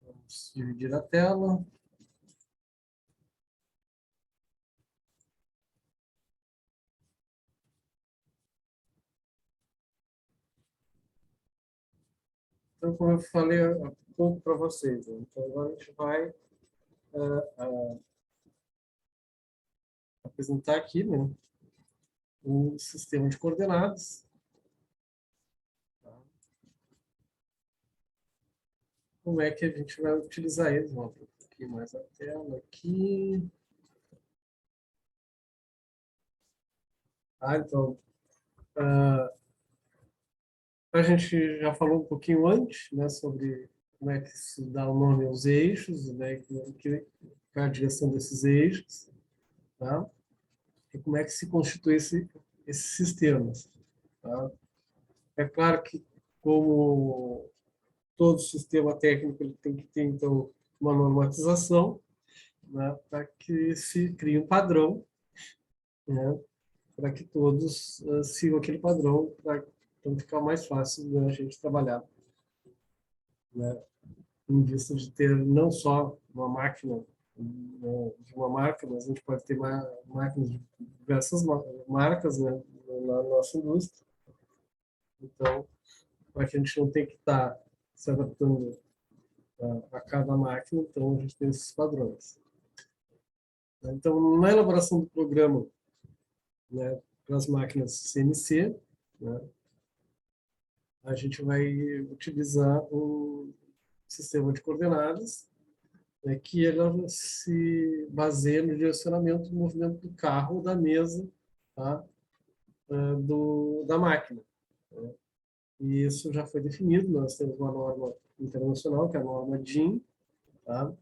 Vamos dividir a tela. Então, como eu falei há pouco para vocês, então agora a gente vai apresentar aqui, né, o sistema de coordenadas. Tá? Como é que a gente vai utilizar eles? Vamos abrir um pouquinho mais a tela aqui. Então, a gente já falou um pouquinho antes, né, sobre como é que se dá o nome aos eixos, né, qual é a direção desses eixos, tá? E como é que se constitui esses sistemas. Tá? É claro que, como todo sistema técnico, ele tem que ter, então, uma normatização, né, para que se crie um padrão, né, para que todos sigam aquele padrão, para então, ficar mais fácil, né, a gente trabalhar, né, em vista de ter não só uma máquina, né, de uma marca, mas a gente pode ter máquinas de diversas marcas, né, na nossa indústria. Então, para que a gente não tenha que estar se adaptando a cada máquina, então a gente tem esses padrões. Então, na elaboração do programa, né, para as máquinas CNC, né, a gente vai utilizar um sistema de coordenadas, né, que ela se baseia no direcionamento do movimento do carro ou da mesa, tá, da máquina. Né? E isso já foi definido, nós temos uma norma internacional, que é a norma DIN, tá?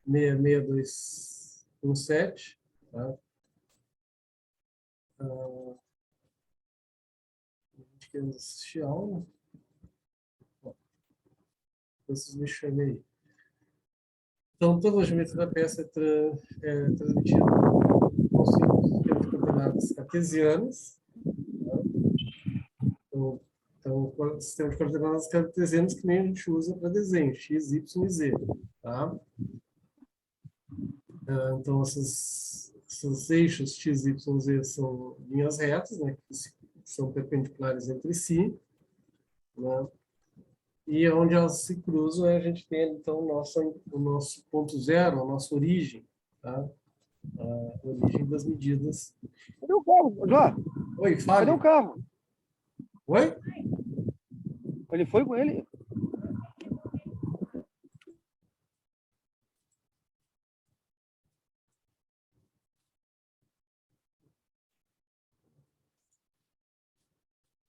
66217, tá? Acho que eu assisti a aula, vocês me chamem aí. Então, toda a geometria da peça é transmitida com sistema de coordenadas cartesianas. Tá? Então, o sistema de coordenadas cartesianas que nem a gente usa para desenho, x, y e z. Tá? Então, esses eixos x, y, z são linhas retas, né, que são perpendiculares entre si. Né? E onde elas se cruzam, a gente tem, então, o nosso ponto zero, a nossa origem. Tá? A origem das medidas. Cadê o carro, Jó? Oi, Cadê fale. o carro? Oi? Ele foi com ele?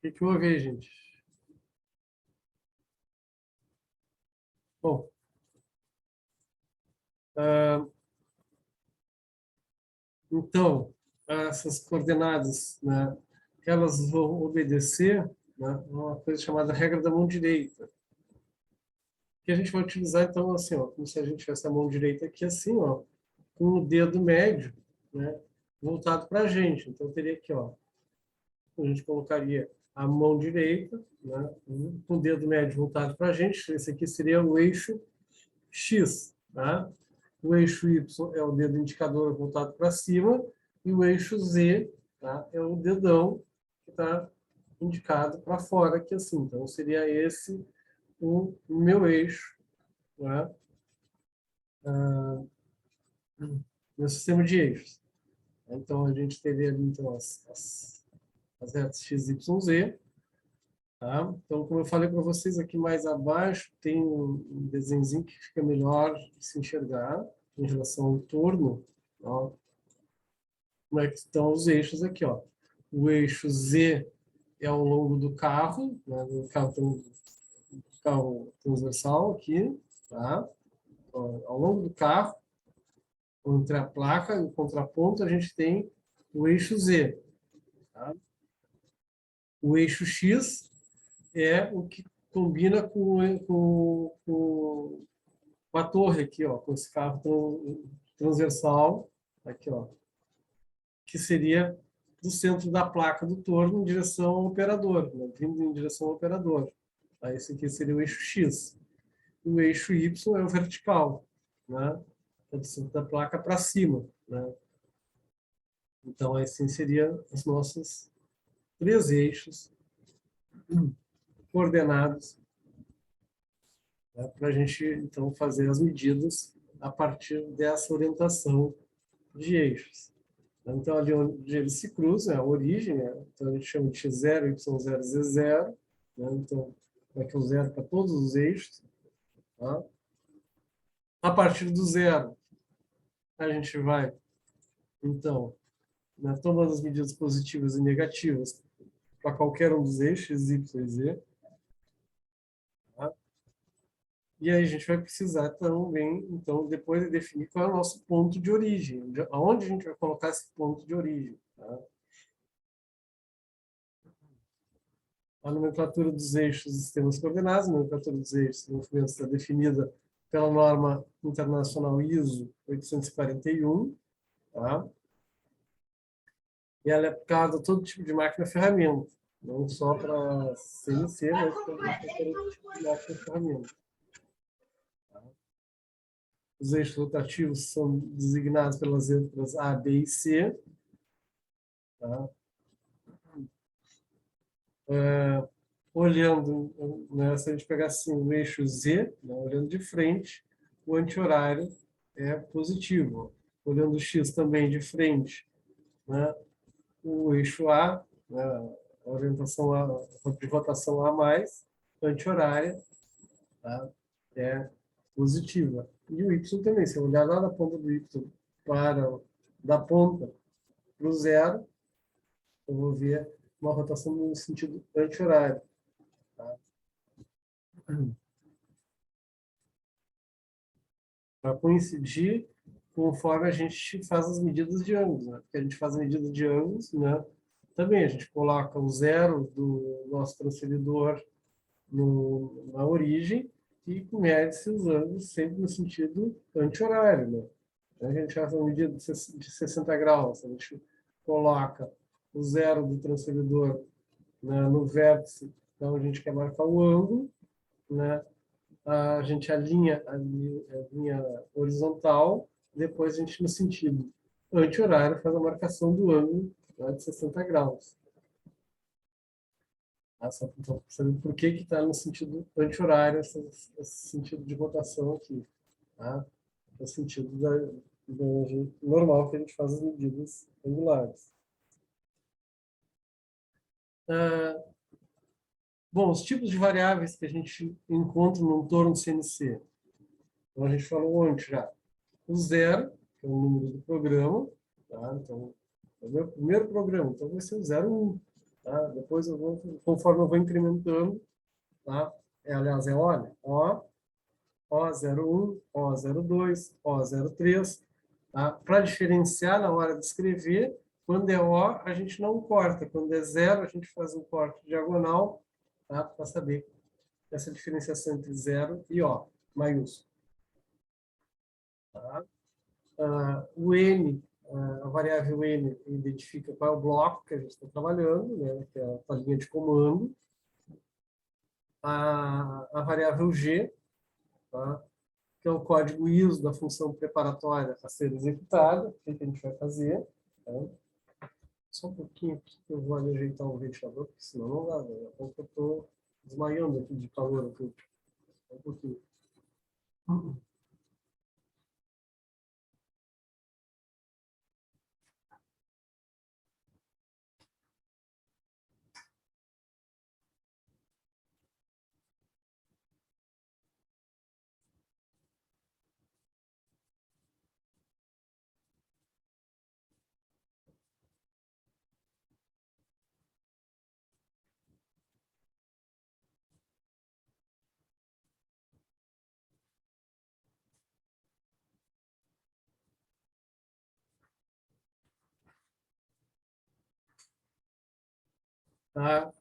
O que houve aí, gente? Bom, então, essas coordenadas, né, elas vão obedecer, né, a uma coisa chamada regra da mão direita, que a gente vai utilizar, então, assim, ó, como se a gente tivesse a mão direita aqui, assim, ó, com o dedo médio, né, voltado para a gente. Então, teria aqui, ó, a gente colocaria a mão direita, né, com o dedo médio voltado para a gente. Esse aqui seria o eixo X, tá? O eixo Y é o dedo indicador voltado para cima e o eixo Z, tá, é o dedão que está indicado para fora aqui assim. Então seria esse o meu eixo, né? Meu sistema de eixos. Então a gente teria então as retas x, y, z. Tá? Então, como eu falei para vocês aqui mais abaixo, tem um desenhozinho que fica melhor de se enxergar em relação ao entorno. Ó. Como é que estão os eixos aqui? Ó. O eixo Z é ao longo do carro, né? Do carro transversal aqui, tá? Ó, ao longo do carro, entre a placa e o contraponto, a gente tem o eixo Z. Tá? O eixo X é o que combina com a torre aqui, ó, com esse carro transversal, aqui, ó, que seria do centro da placa do torno em direção ao operador, né, vindo em direção ao operador. Aí esse aqui seria o eixo X. O eixo Y é o vertical, né? É do centro da placa para cima, né? Então, assim seria os nossos 3 eixos coordenados, né, para a gente, então, fazer as medidas a partir dessa orientação de eixos. Então, ali onde eles se cruzam, é a origem, né? Então a gente chama de x0, y0, z0, né? Então, vai ter o zero para todos os eixos. Tá? A partir do zero, a gente vai, então, né, tomando as medidas positivas e negativas para qualquer um dos eixos, y e z. Tá? E aí a gente vai precisar também, então, depois de definir qual é o nosso ponto de origem, aonde a gente vai colocar esse ponto de origem. Tá? A nomenclatura dos eixos e sistemas coordenados, a nomenclatura dos eixos e movimentos está definida pela norma internacional ISO 841, tá? E ela é aplicada a todo tipo de máquina-ferramenta, não só para CNC, mas também para qualquer tipo de máquina-ferramenta. Tá? Os eixos rotativos são designados pelas letras A, B e C. Tá? Olhando, né, se a gente pegar assim, o eixo Z, né, olhando de frente, o anti-horário é positivo. Olhando o X também de frente, né, o eixo A, né, a orientação de rotação A mais, anti-horária, tá, é positiva. E o Y também, se eu olhar lá da ponta do Y para da ponta para o zero, eu vou ver uma rotação no sentido anti-horário. Tá? Para coincidir conforme a gente faz as medidas de ângulos, né? Porque a gente faz a medida de ângulos, né? Também a gente coloca o zero do nosso transferidor na origem e mede-se os ângulos sempre no sentido anti-horário, né? Então, a gente faz uma medida de 60 graus, a gente coloca o zero do transferidor, né, no vértice, então a gente quer marcar o ângulo, né? A gente alinha a linha horizontal, depois a gente, no sentido anti-horário, faz a marcação do ângulo, né, de 60 graus. Tá? Só para saber por que está no sentido anti-horário, esse sentido de rotação aqui. Tá? É o sentido normal que a gente faz as medidas angulares. Bom, os tipos de variáveis que a gente encontra no entorno do CNC. Então, a gente falou antes já. O zero, que é o número do programa. Tá? Então, é o meu primeiro programa. Então, vai ser o 0, 1. Tá? Depois, conforme eu vou incrementando, tá? Aliás, olha, O01, O02, O03. Tá? Para diferenciar na hora de escrever, quando é O, a gente não corta. Quando é 0, a gente faz um corte diagonal, tá? Para saber essa diferenciação entre 0 e O, maiúsculo. Tá? O N, a variável N, identifica qual é o bloco que a gente está trabalhando, né? Que é a linha de comando. A variável G, tá? Que é o código ISO da função preparatória a ser executada. O que a gente vai fazer? Tá? Só um pouquinho aqui que eu vou ali ajeitar o ventilador, porque senão não dá. Daqui a pouco eu estou desmaiando aqui de calor. Aqui. Só um pouquinho.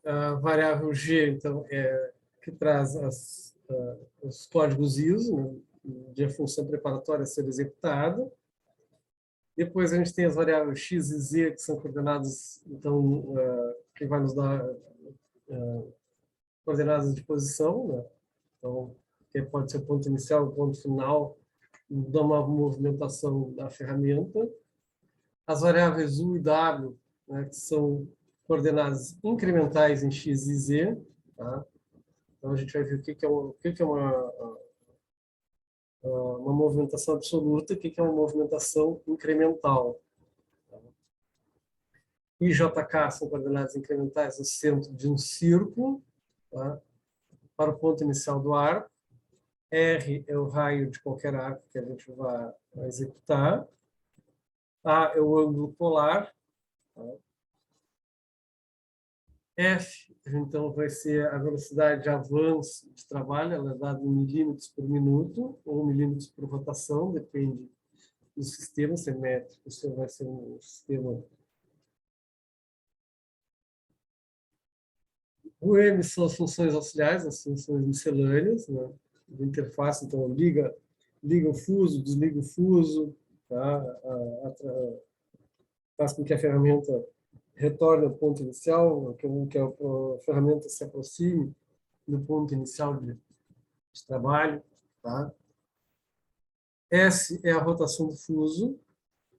A variável G, então, que traz os códigos ISO, né, de a função preparatória a ser executada. Depois a gente tem as variáveis X e Z, que são coordenadas, então, que vai nos dar coordenadas de posição, né? Então, que pode ser o ponto inicial, o ponto final de uma movimentação da ferramenta. As variáveis U e W, né, que são coordenadas incrementais em X e Z. Tá? Então, a gente vai ver o que é uma movimentação absoluta, o que é uma movimentação incremental. I e JK são coordenadas incrementais no centro de um círculo, tá? Para o ponto inicial do arco. R é o raio de qualquer arco que a gente vai executar. A é o ângulo polar. Tá? F, então, vai ser a velocidade de avanço de trabalho, ela é dada em milímetros por minuto ou milímetros por rotação, depende do sistema, se é métrico, se vai ser um sistema. O M são as funções auxiliares, as funções miscelâneas, né? De interface, então liga o fuso, desliga o fuso, tá? Faz com que a ferramenta retorne ao ponto inicial, que a ferramenta se aproxime do ponto inicial de trabalho. Tá? S é a rotação do fuso,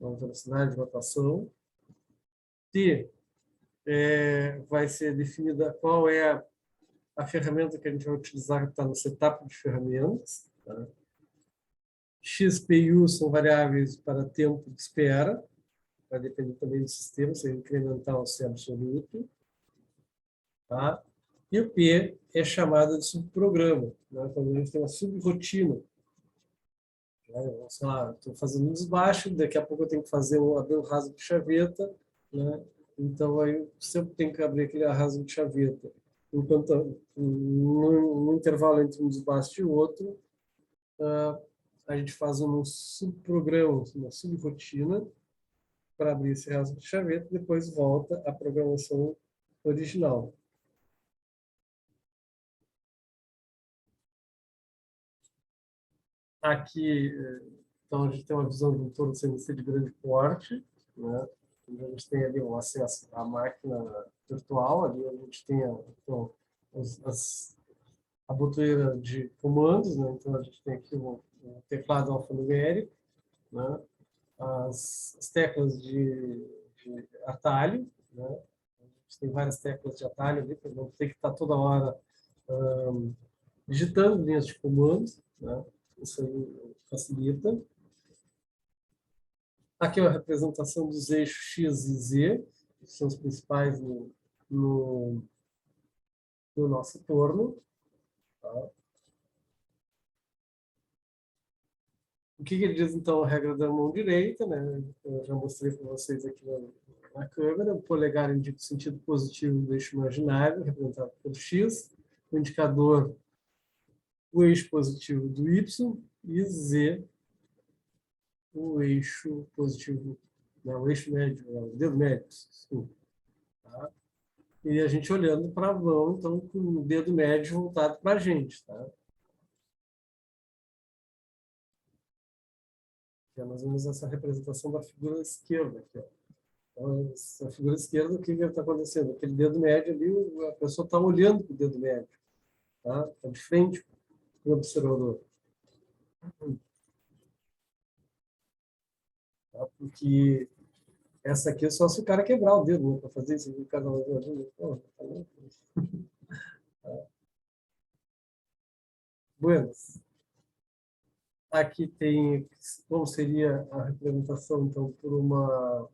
a velocidade de rotação. T vai ser definida qual é a ferramenta que a gente vai utilizar, que está no setup de ferramentas. Tá? X, P e U são variáveis para tempo de espera, vai depender também do sistema, se é incremental ou se é absoluto. Tá? E o P é chamada de subprograma, né? Quando a gente tem uma subrotina. Né? Sei lá, estou fazendo um desbaixo, daqui a pouco eu tenho que abrir um rasgo de chaveta, né? Então, aí, sempre tem que abrir aquele rasgo de chaveta. Enquanto, no intervalo entre um desbaixo e outro, a gente faz um subprograma, uma subrotina, para abrir esse rasgo de chaveta, depois volta à programação original. Aqui, então, a gente tem uma visão de um torno CNC de grande porte, né? A gente tem ali o acesso à máquina virtual, ali a gente tem então, a botoeira de comandos, né? Então a gente tem aqui o teclado alfanumérico, né? As teclas de atalho, né? A gente tem várias teclas de atalho ali, para não ter que estar toda hora digitando linhas de comandos, né? Isso aí facilita. Aqui é a representação dos eixos X e Z, que são os principais no nosso torno. Tá? O que ele diz, então, a regra da mão direita, né? Eu já mostrei para vocês aqui na câmera. O polegar indica o sentido positivo do eixo imaginário, representado pelo X. O indicador, o eixo positivo do Y. E Z, o eixo positivo, não, o eixo médio, o dedo médio. Tá? E a gente olhando para a mão, então, com o dedo médio voltado para a gente. Tá? Que é mais ou menos essa representação da figura esquerda. Aqui, ó. Então, essa figura esquerda, o que está acontecendo? Aquele dedo médio ali, a pessoa está olhando para o dedo médio. Tá? Está de frente para o observador. Tá? Porque essa aqui é só se o cara quebrar o dedo, né? Para fazer isso. O cara não Bueno, aqui tem como seria a representação, então, por uma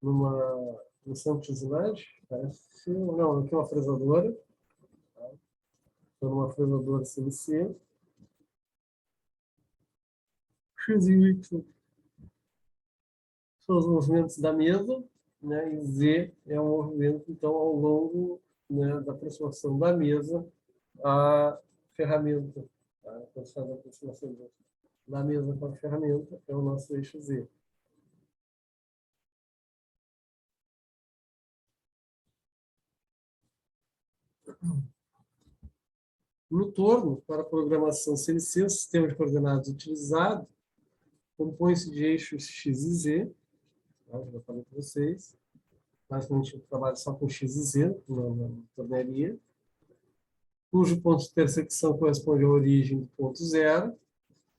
numa função de imagem, parece, não, aqui é uma fresadora, tá? Então, numa fresadora CNC, X e Y são os movimentos da mesa, né? E Z é o movimento, então, ao longo, né, da aproximação da mesa à ferramenta. Tá? Quando se faz a aproximação da mesa com a ferramenta, é o nosso eixo Z. No torno, para a programação CNC, o sistema de coordenadas utilizado compõe-se de eixos X e Z, tá? Já falei para vocês, basicamente eu trabalho só com X e Z na tornearia, cujo ponto de intersecção corresponde à origem do ponto zero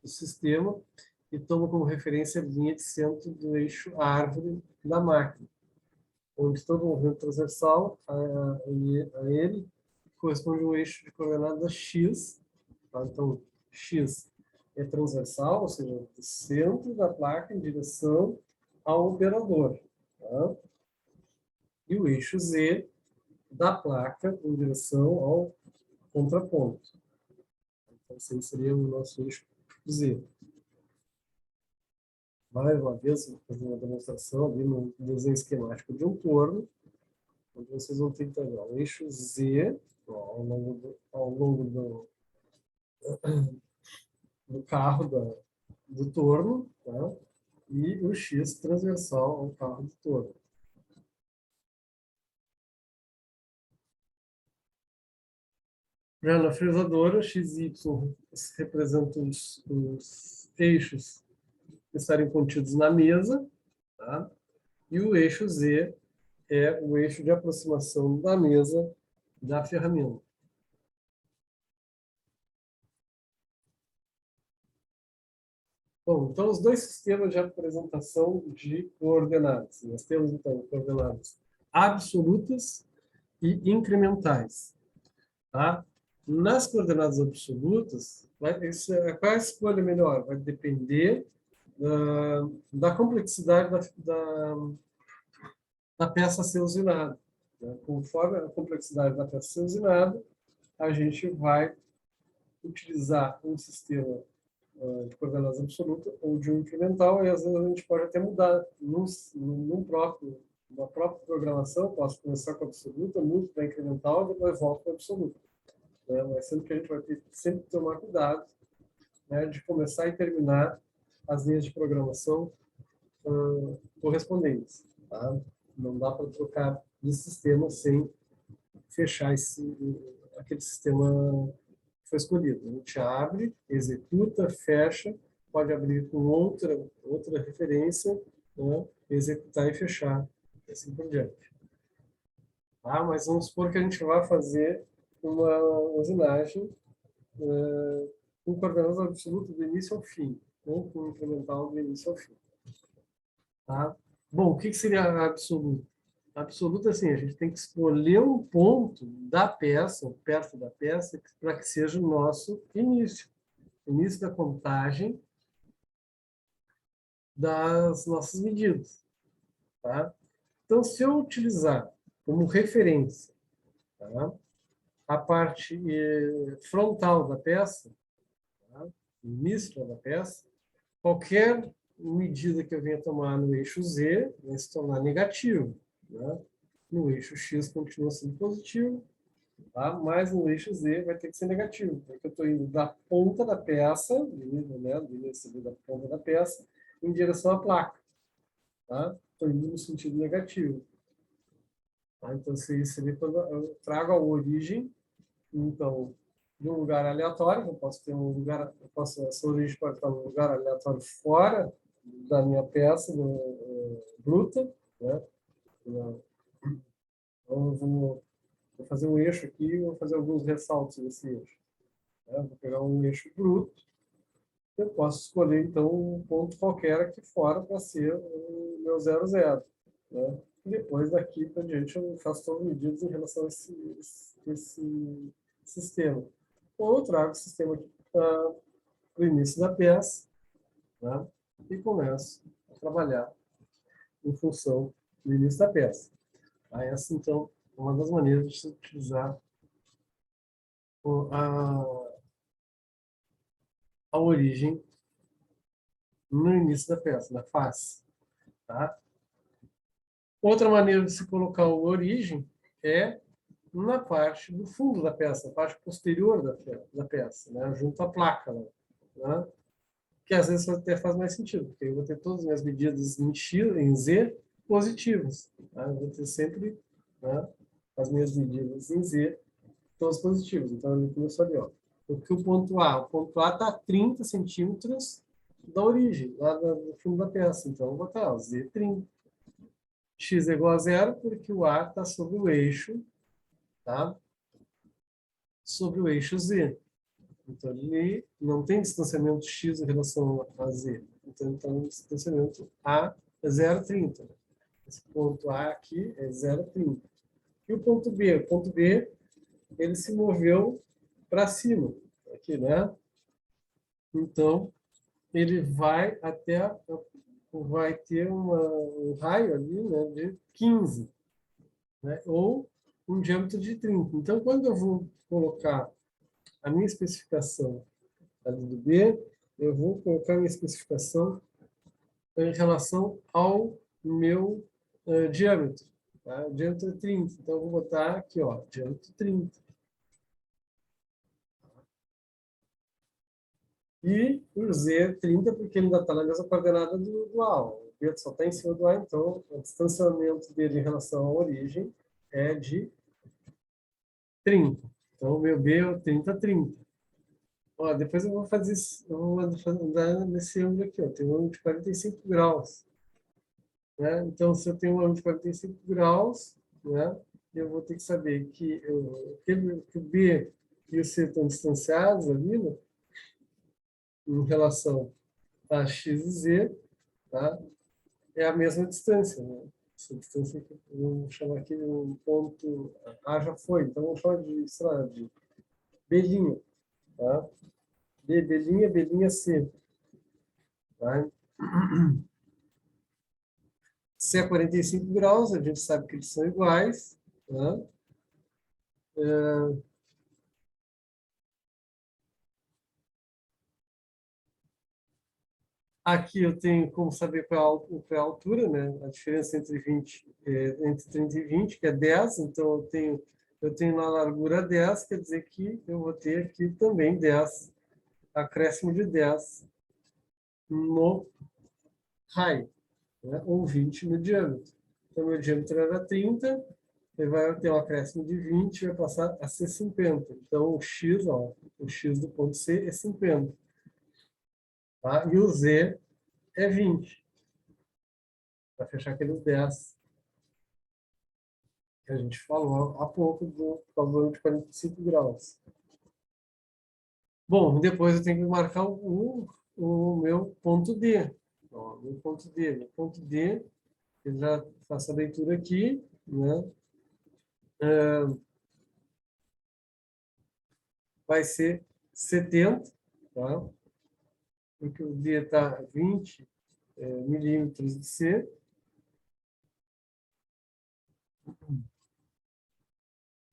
do sistema e toma como referência a linha de centro do eixo árvore da máquina, onde todo o movimento transversal a ele corresponde a um eixo de coordenadas x. Tá? Então, x é transversal, ou seja, do centro da placa em direção ao operador. Tá? E o eixo z da placa em direção ao contraponto. Então, esse seria o nosso eixo z. Mais uma vez, vou fazer uma demonstração ali no desenho esquemático de um torno, onde vocês vão ter então, o eixo Z ao longo do carro do torno, tá? E o X transversal ao carro do torno. Já na fresadora, X e Y representam os eixos que estarem contidos na mesa, tá? E o eixo Z é o eixo de aproximação da mesa da ferramenta. Bom, então, os dois sistemas de apresentação de coordenadas. Nós temos, então, coordenadas absolutas e incrementais. Tá? Nas coordenadas absolutas, qual a escolha melhor? Vai depender da complexidade da peça a ser usinada. Né? Conforme a complexidade da peça a ser usinada, a gente vai utilizar um sistema de coordenadas absoluta ou de um incremental, e às vezes a gente pode até mudar na própria programação. Posso começar com a absoluta, mudo para incremental, depois volto para a absoluta. Né? Mas sempre que a gente vai ter sempre tomar cuidado, né, de começar e terminar as linhas de programação correspondentes. Tá? Não dá para trocar de sistema sem fechar aquele sistema foi escolhido. A gente abre, executa, fecha, pode abrir com outra referência, né? Executar e fechar, e assim por diante. Tá? Mas vamos supor que a gente vai fazer uma usinagem com coordenadas absolutas do início ao fim, ou com incremental do início ao fim. Tá? Bom, o que seria absoluto? Absoluto, assim, a gente tem que escolher um ponto da peça, ou perto da peça, para que seja o nosso início da contagem das nossas medidas. Tá? Então, se eu utilizar como referência, tá, a parte frontal da peça, tá, início da peça, qualquer medida que eu venha tomar no eixo Z vai se tornar negativo. Né? No eixo X continua sendo positivo, tá? Mas no eixo Z vai ter que ser negativo, porque eu estou indo da ponta da peça, do início da ponta da peça, em direção à placa. Tá? Estou indo no sentido negativo. Tá? Então, se quando eu trago a origem, então, de um lugar aleatório, eu posso ter um lugar, essa origem pode estar num lugar aleatório fora da minha peça bruta, né? Então, eu vou fazer um eixo aqui e vou fazer alguns ressaltos nesse eixo. Né? Vou pegar um eixo bruto, eu posso escolher, então, um ponto qualquer aqui fora para ser o meu 00. Né? E depois, daqui para diante, eu faço todas as medidas em relação a esse sistema. Ou eu trago o sistema aqui para o início da peça, né? E começo a trabalhar em função do início da peça. Essa, então, é uma das maneiras de se utilizar a origem no início da peça, na face. Tá? Outra maneira de se colocar a origem é na parte do fundo da peça, a parte posterior da peça, né? Junto à placa. Né? Que às vezes até faz mais sentido, porque eu vou ter todas as minhas medidas em Z positivas. Tá? Eu vou ter sempre, né, as minhas medidas em Z todas positivas. Então, eu começo ali. Ó. Porque o ponto A está a 30 centímetros da origem, lá do fundo da peça. Então, eu vou botar ó, Z30. x é igual a zero porque o A está sobre o eixo, tá? Sobre o eixo Z. Então, ele não tem distanciamento x em relação a Z. Então, ele está no distanciamento A é 0,30. Esse ponto A aqui é 0,30. E o ponto B? O ponto B, ele se moveu para cima, aqui, né? Então, ele vai até, vai ter um raio ali, né, de 15, né? Ou um diâmetro de 30. Então, quando eu vou colocar a minha especificação ali do B, eu vou colocar a minha especificação em relação ao meu diâmetro. Tá? O diâmetro é 30. Então, eu vou botar aqui, ó, diâmetro 30. E o Z é 30 porque ele ainda está na mesma coordenada do A. O B só está em cima do A, então o distanciamento dele em relação à origem é de 30. Então, o meu B é o 30, 30. Ó, depois eu vou fazer isso, eu vou andar nesse ângulo aqui. Ó. Tem um ângulo de 45 graus. Né? Então, se eu tenho um ângulo de 45 graus, né, eu vou ter que saber que, que o B e o C estão distanciados ali, né, em relação a x e z, tá? É a mesma distância. Né? Essa distância aqui, vamos chamar aqui de um ponto A já foi, então vamos chamar de, sei lá, de B', tá? B', C. Tá? Se é 45 graus, a gente sabe que eles são iguais. Né? Aqui eu tenho como saber qual é a altura, né? A diferença entre 20, entre 30 e 20, que é 10. Então, eu tenho na largura 10, quer dizer que eu vou ter aqui também 10, acréscimo de 10 no raio, né? Ou 20 no diâmetro. Então, meu diâmetro era 30, ele vai ter um acréscimo de 20, vai passar a ser 50. Então, o x, ó, o x do ponto C é 50. Tá? E o Z é 20, para fechar aqueles 10 que a gente falou há pouco do calor de 45 graus. Bom, depois eu tenho que marcar o meu ponto D. Ó, meu ponto D. Meu ponto D, eu já faço a leitura aqui, né? Vai ser 70, tá? Porque o D está 20 milímetros de C.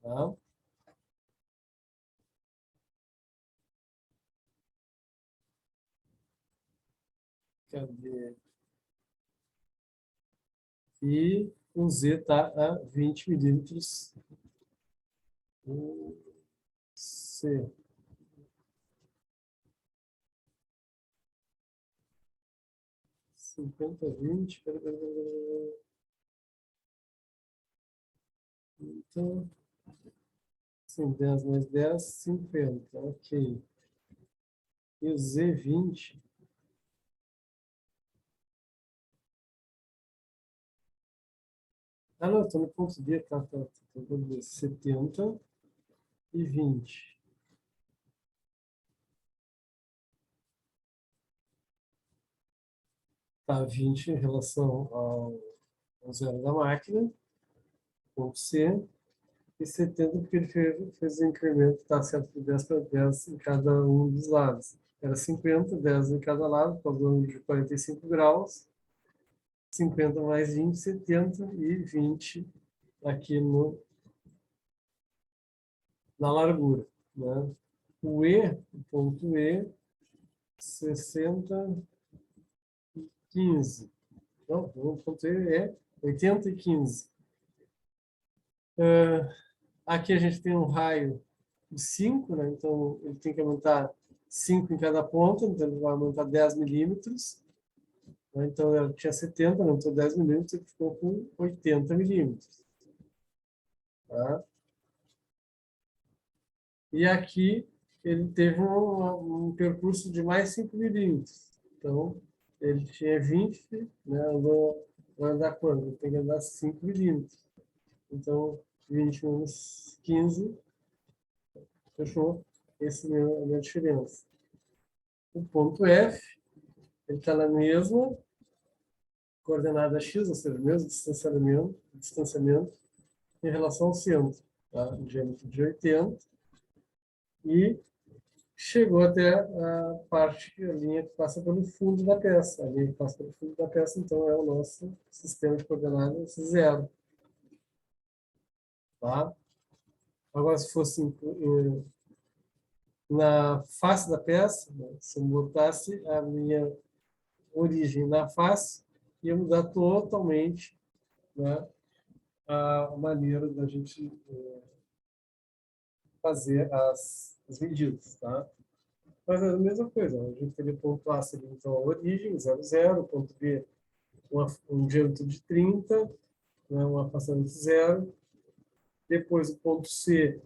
Tá? Cadê? E o Z está a 20 milímetros C. 50, 20. Então, sim, 10 mais 10, 50. Ok. E o Z20. Ah, não, estou no ponto D, tá. Vou ver, 70 e 20. Tá, 20 em relação ao zero da máquina, ponto C, e 70 porque ele fez o incremento, tá certo, de 10 para 10 em cada um dos lados. Era 50, 10 em cada lado, falando de 45 graus, 50 mais 20, 70 e 20 aqui no, na largura. Né? O ponto E, 60, 15. Não, o ponto E é 80 e 15. Aqui a gente tem um raio de 5, né? Então ele tem que aumentar 5 em cada ponta, então ele vai aumentar 10 milímetros. Né? Então ela tinha 70, aumentou 10 milímetros e ficou com 80 milímetros. Tá? E aqui ele teve um percurso de mais 5 milímetros. Então ele tinha 20, né? Andou vai andar quanto? Ele tem que andar 5 milímetros. Então, 20 menos 15, fechou? Essa é a minha diferença. O ponto F, ele está na mesma coordenada x, ou seja, o mesmo distanciamento em relação ao centro, tá? Um diâmetro de 80, e chegou até a parte, a linha que passa pelo fundo da peça. A linha que passa pelo fundo da peça, então, é o nosso sistema de coordenadas zero. Tá? Agora, se fosse na face da peça, né, se eu botasse a minha origem na face, ia mudar totalmente, né, a maneira da gente fazer as medidas. Tá? Mas é a mesma coisa, a gente teria ponto A seria então a origem, 0, 0, ponto B, um diâmetro de 30, né, um afastamento zero. Depois o ponto C,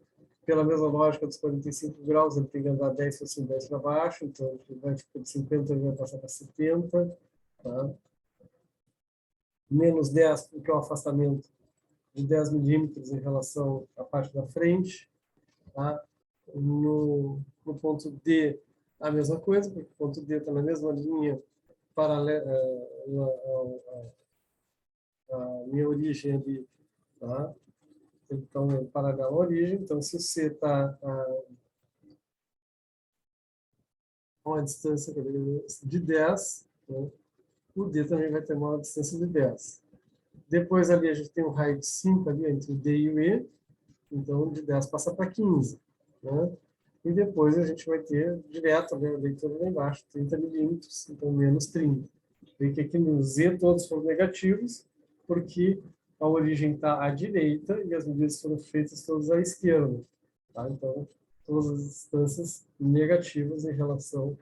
pela mesma lógica dos 45 graus, ele tem que andar 10 para cima, 10 para baixo, então ele vai ficar de 50, ele vai passar para 70. Tá? Menos 10, porque é o afastamento de 10 milímetros em relação à parte da frente. Tá? No ponto D, a mesma coisa, porque o ponto D está na mesma linha paralela à minha origem ali. Tá? Então, é paralelo à origem. Então, se o C está a uma distância de 10, né, o D também vai ter uma distância de 10. Depois, ali, a gente tem um raio de 5 ali, entre o D e o E. Então, de 10 passa para 15. Né? E depois a gente vai ter direto, né, a leitura lá embaixo, 30 milímetros, então menos 30. Vê que aqui no Z todos foram negativos, porque a origem está à direita e as medidas foram feitas todas à esquerda. Tá? Então, todas as distâncias negativas em relação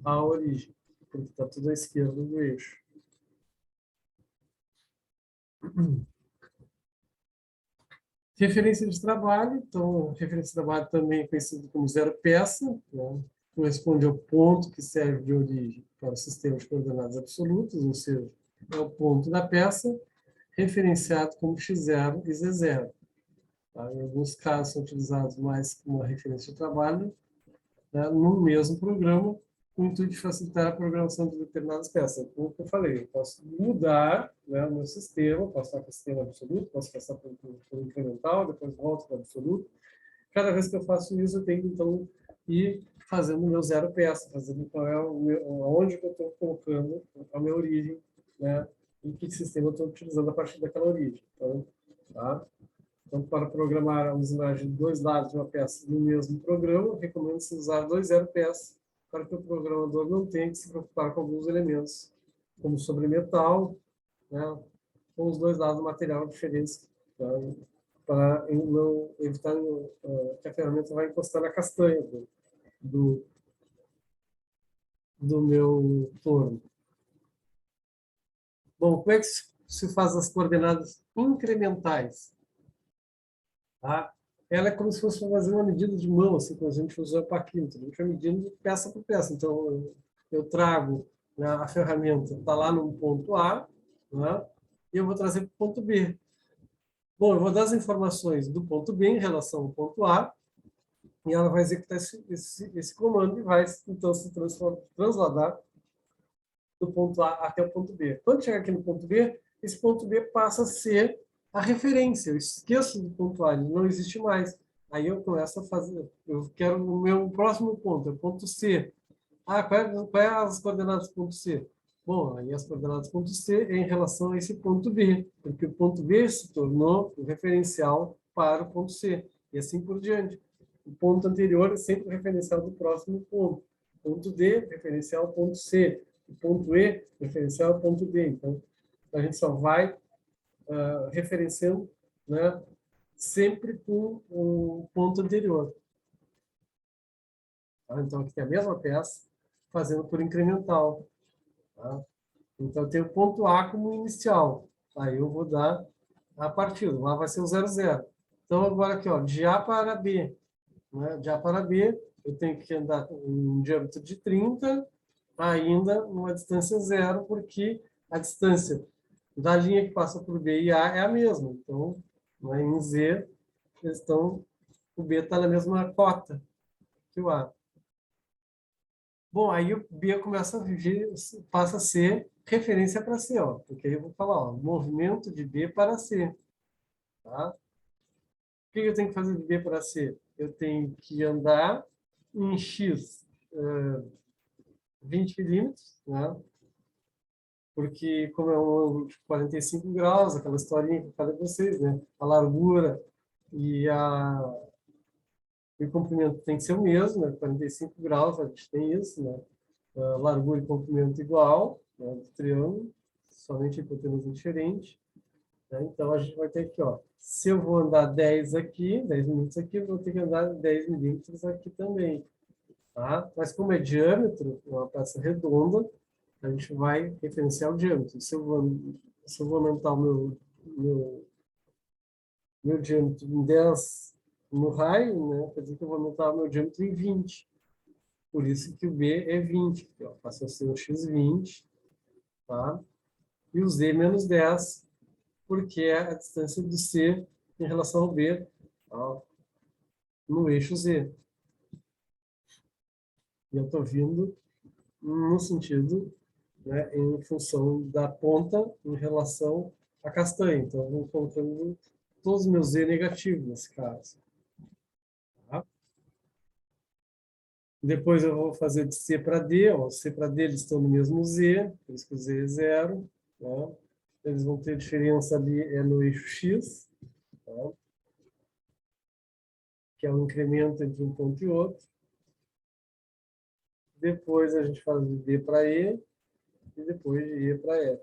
à origem, porque está tudo à esquerda do eixo. Referência de trabalho, então, referência de trabalho também é conhecido como zero peça, né? Corresponde ao ponto que serve de origem para o sistema de coordenadas absolutas, ou seja, é o ponto da peça, referenciado como x0 e z0. Tá? Em alguns casos são utilizados mais como uma referência de trabalho, né, no mesmo programa, com o intuito de facilitar a programação de determinadas peças. Como eu falei, eu posso mudar, né, o meu sistema, posso passar para o sistema absoluto, posso passar para o incremental, depois volto para o absoluto. Cada vez que eu faço isso, eu tenho, então, ir fazendo o meu zero peça, fazendo qual é onde eu estou colocando a minha origem, né, e que sistema eu estou utilizando a partir daquela origem. Então, tá? Então, para programar a usinagem de dois lados de uma peça no mesmo programa, recomenda-se usar dois zero peças para que o programador não tenha que se preocupar com alguns elementos, como sobre metal, né, com os dois lados do material diferentes, tá, para não evitar que a ferramenta vai encostar na castanha do, do meu torno. Bom, como é que se faz as coordenadas incrementais? Tá? Ela é como se fosse fazer uma medida de mão, assim, como a gente usa o paquímetro. A gente vai medindo peça por peça. Então, eu trago, né, a ferramenta, está lá no ponto A, né, e eu vou trazer para o ponto B. Bom, eu vou dar as informações do ponto B em relação ao ponto A, e ela vai executar esse comando e vai, então, se transladar do ponto A até o ponto B. Quando chegar aqui no ponto B, esse ponto B passa a ser a referência. Eu esqueço do ponto A, ele não existe mais. Aí eu começo a fazer, eu quero o meu próximo ponto, é o ponto C. Ah, qual é as coordenadas do ponto C? Bom, aí as coordenadas do ponto C é em relação a esse ponto B, porque o ponto B se tornou o referencial para o ponto C, e assim por diante. O ponto anterior é sempre o referencial do próximo ponto. Ponto D, referencial ao ponto C. O ponto E, referencial ao ponto D. Então, a gente só vai referenciando, né, sempre com o ponto anterior. Tá? Então, aqui tem a mesma peça, fazendo por incremental. Tá? Então, eu tenho o ponto A como inicial. Aí eu vou dar a partida. Lá vai ser o 0, 0. Então, agora aqui, ó, de A para B. Né? De A para B, eu tenho que andar um diâmetro de 30, ainda numa distância zero, porque a distância da linha que passa por B e A é a mesma. Então, né, em Z, o B está na mesma cota que o A. Bom, aí o B começa a viver, passa a ser referência para C, ó, porque aí eu vou falar, ó, movimento de B para C. Tá? O que eu tenho que fazer de B para C? Eu tenho que andar em X 20 milímetros, né? Porque como é um ângulo de 45 graus, aquela historinha que eu falei para vocês, né? A largura e o comprimento tem que ser o mesmo, né? 45 graus, a gente tem isso, né? Largura e comprimento igual, né? Do triângulo, somente hipotenusa diferente. Né? Então, a gente vai ter aqui, ó, se eu vou andar 10 aqui, 10 milímetros aqui, eu vou ter que andar 10 milímetros aqui também. Tá? Mas como é diâmetro, uma peça redonda, a gente vai referenciar o diâmetro. Se eu vou aumentar meu diâmetro em 10 no raio, né, quer dizer que eu vou aumentar o meu diâmetro em 20. Por isso que o B é 20. Aqui, ó, passa a ser o x20, tá? E o Z menos 10, porque é a distância do C em relação ao B, tá? No eixo Z. E eu estou vindo no sentido, né, em função da ponta em relação à castanha. Então, eu vou colocando todos os meus Z negativos nesse caso. Tá? Depois eu vou fazer de C para D. Ó, C para D eles estão no mesmo Z, por isso que o Z é zero. Né? Eles vão ter diferença ali no eixo X, tá? Que é o incremento entre um ponto e outro. Depois a gente faz de D para E e depois de E para F.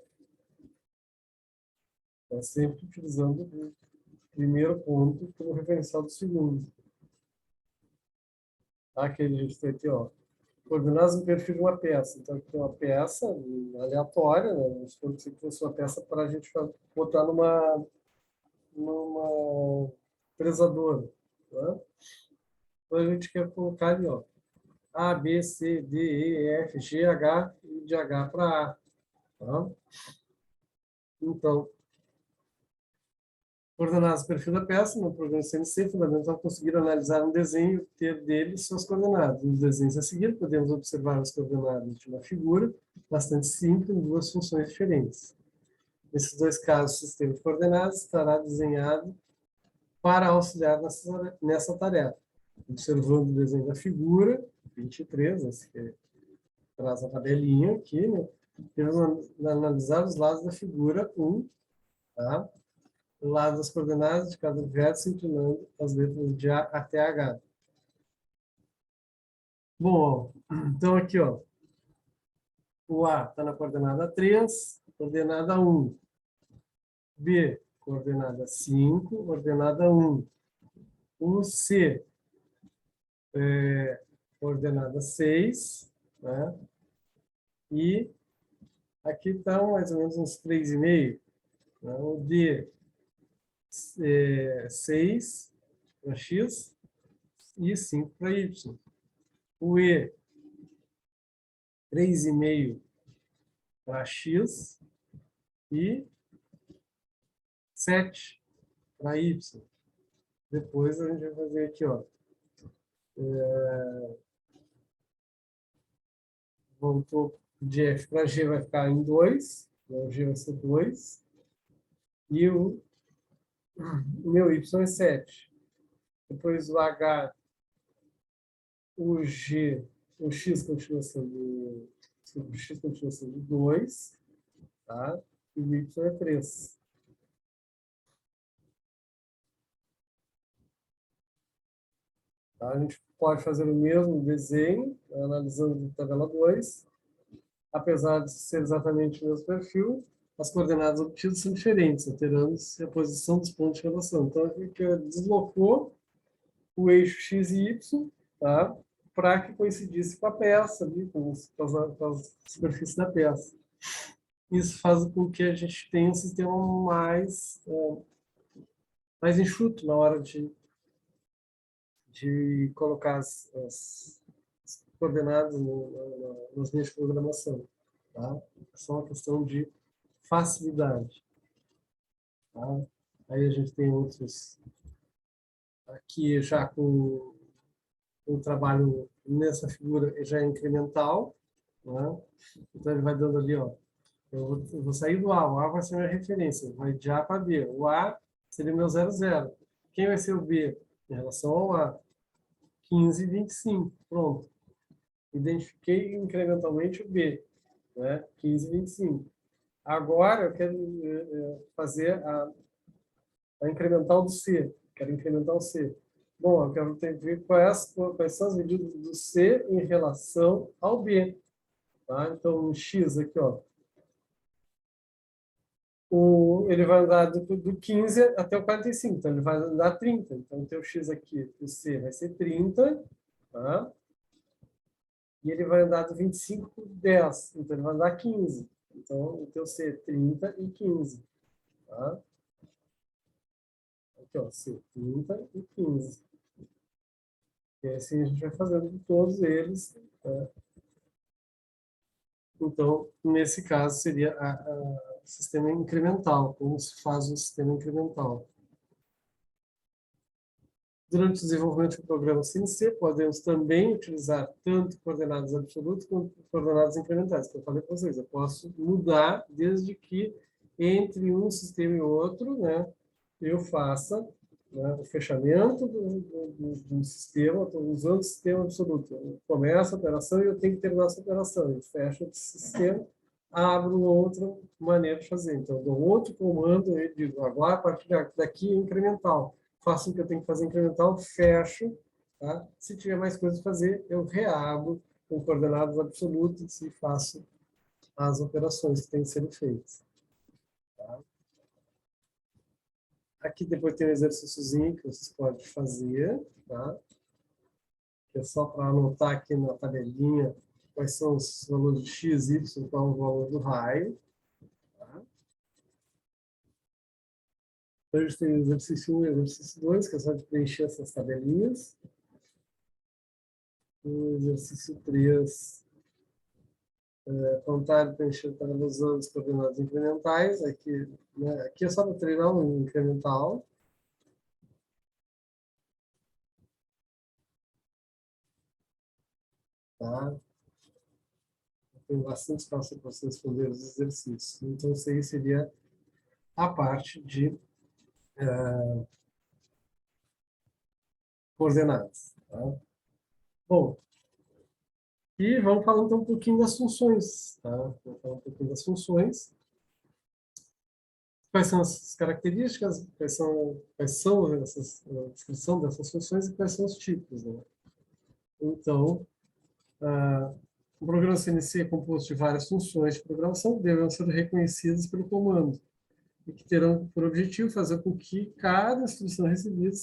Tá sempre utilizando o primeiro ponto como referencial do segundo. Tá? Aquele a gente tem aqui, ó, coordenadas no perfil de uma peça. Então, aqui tem uma peça aleatória, né? Vamos supor que fosse uma peça para a gente botar numa fresadora. Né? Então, a gente quer colocar ali, ó, A, B, C, D, E, F, G, H e de H para A. Tá? Então, coordenadas do perfil da peça, no programa CNC, fundamental conseguir analisar um desenho e obter dele suas coordenadas. Nos desenhos a seguir, podemos observar as coordenadas de uma figura bastante simples em duas funções diferentes. Nesses dois casos, o sistema de coordenadas estará desenhado para auxiliar nessa tarefa. Observando o desenho da figura, 23, esse que traz a tabelinha aqui, né? Devemos analisar os lados da figura 1, tá? O lado das coordenadas de cada vértice, inclinando as letras de A até H. Bom, então aqui, ó, o A está na coordenada 3, coordenada 1. B, coordenada 5, coordenada 1. O C, coordenada 6, né? E aqui estão mais ou menos uns 3,5. Né? O D, 6 para X e 5 para Y. O E, 3,5 para X e 7 para Y. Depois a gente vai fazer aqui, ó. Voltou de F para G, vai ficar em 2. O G vai ser 2. E o meu Y é 7. Depois o H, o G, o X continua sendo, 2, tá? E o Y é 3. Tá? A gente pode fazer o mesmo desenho, analisando a tabela 2. Apesar de ser exatamente o mesmo perfil, as coordenadas obtidas são diferentes, alterando-se a posição dos pontos de relação. Então, aqui deslocou o eixo x e y, tá? Para que coincidisse com a peça, ali, com as superfícies da peça. Isso faz com que a gente tenha um sistema mais enxuto na hora de colocar as coordenadas nas linhas de programação. Tá? É só uma questão de facilidade. Tá? Aí a gente tem outros aqui já com o trabalho nessa figura já é incremental, né? Então ele vai dando ali, ó, eu vou sair do A, o A vai ser minha referência, vai de A para B. O A seria meu 0, 0. Quem vai ser o B? Em relação ao A, 15 e 25. Pronto. Identifiquei incrementalmente o B, né? 15 e 25. Agora eu quero fazer a incremental do C. Quero incrementar o C. Bom, eu quero ver quais são as medidas do C em relação ao B. Tá? Então, o X aqui, ó, ele vai andar do 15 até o 45, então ele vai andar 30. Então, o teu X aqui, o C, vai ser 30, tá? E ele vai andar do 25 para 10, então ele vai andar 15. Então, o teu C é 30 e 15, tá? Aqui, ó, C, 30 e 15. E assim a gente vai fazendo com todos eles, tá? Então, nesse caso, seria o sistema incremental, como se faz o sistema incremental. Durante o desenvolvimento do programa CNC, podemos também utilizar tanto coordenadas absolutas quanto coordenadas incrementais, que eu falei para vocês. Eu posso mudar desde que entre um sistema e outro, né, eu faça, né, o fechamento do sistema, estou usando o sistema absoluto. Eu começo a operação e eu tenho que terminar essa operação. Eu fecho o sistema, abro outra maneira de fazer. Então, eu dou outro comando e digo, agora, a partir daqui, incremental. Faço o que eu tenho que fazer incremental, fecho. Tá? Se tiver mais coisas a fazer, eu reabro com coordenadas absolutas e faço as operações que têm que ser feitas. Tá? Aqui depois tem um exercíciozinho que vocês podem fazer, tá? Que é só para anotar aqui na tabelinha quais são os valores de x, y, qual é o valor do raio. Tá? Então, a gente tem o exercício 1 e o exercício 2, que é só de preencher essas tabelinhas. O exercício 3, contar e preencher tabelas usando as coordenadas incrementais. Aqui, né, aqui é só para treinar um incremental. Tá? Tem bastante espaço para você responder os exercícios. Então, isso aí seria a parte de coordenadas. Tá? Bom, e vamos falar então um pouquinho das funções. Tá? Vamos falar um pouquinho das funções. Quais são as características, quais são essas, a descrição dessas funções e quais são os tipos. Né? Então, o programa CNC é composto de várias funções de programação que devem ser reconhecidas pelo comando e que terão por objetivo fazer com que cada instrução recebida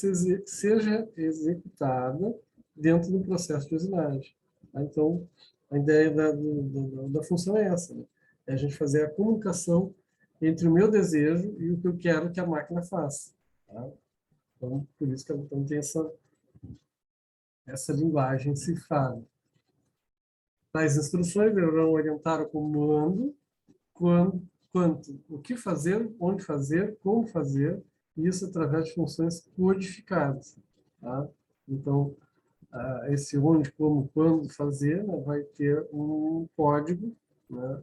seja executada dentro do processo de usinagem. Tá? Então, a ideia da função é essa, né? É a gente fazer a comunicação entre o meu desejo e o que eu quero que a máquina faça. Tá? Então, por isso que então, tem essa linguagem cifrada. Tais instruções deverão orientar o comando quanto o que fazer, onde fazer, como fazer, isso através de funções codificadas. Tá? Então, esse onde, como, quando fazer, né, vai ter um código, né,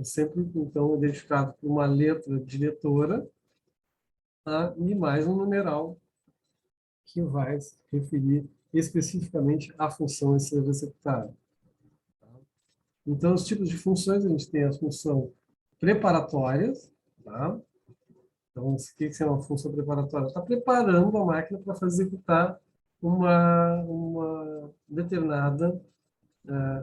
sempre então identificado por uma letra diretora, tá, e mais um numeral que vai se referir especificamente à função a ser executada. Então, os tipos de funções, a gente tem a função preparatórias, tá? Então, o que é uma função preparatória? Está preparando a máquina para fazer executar uma determinada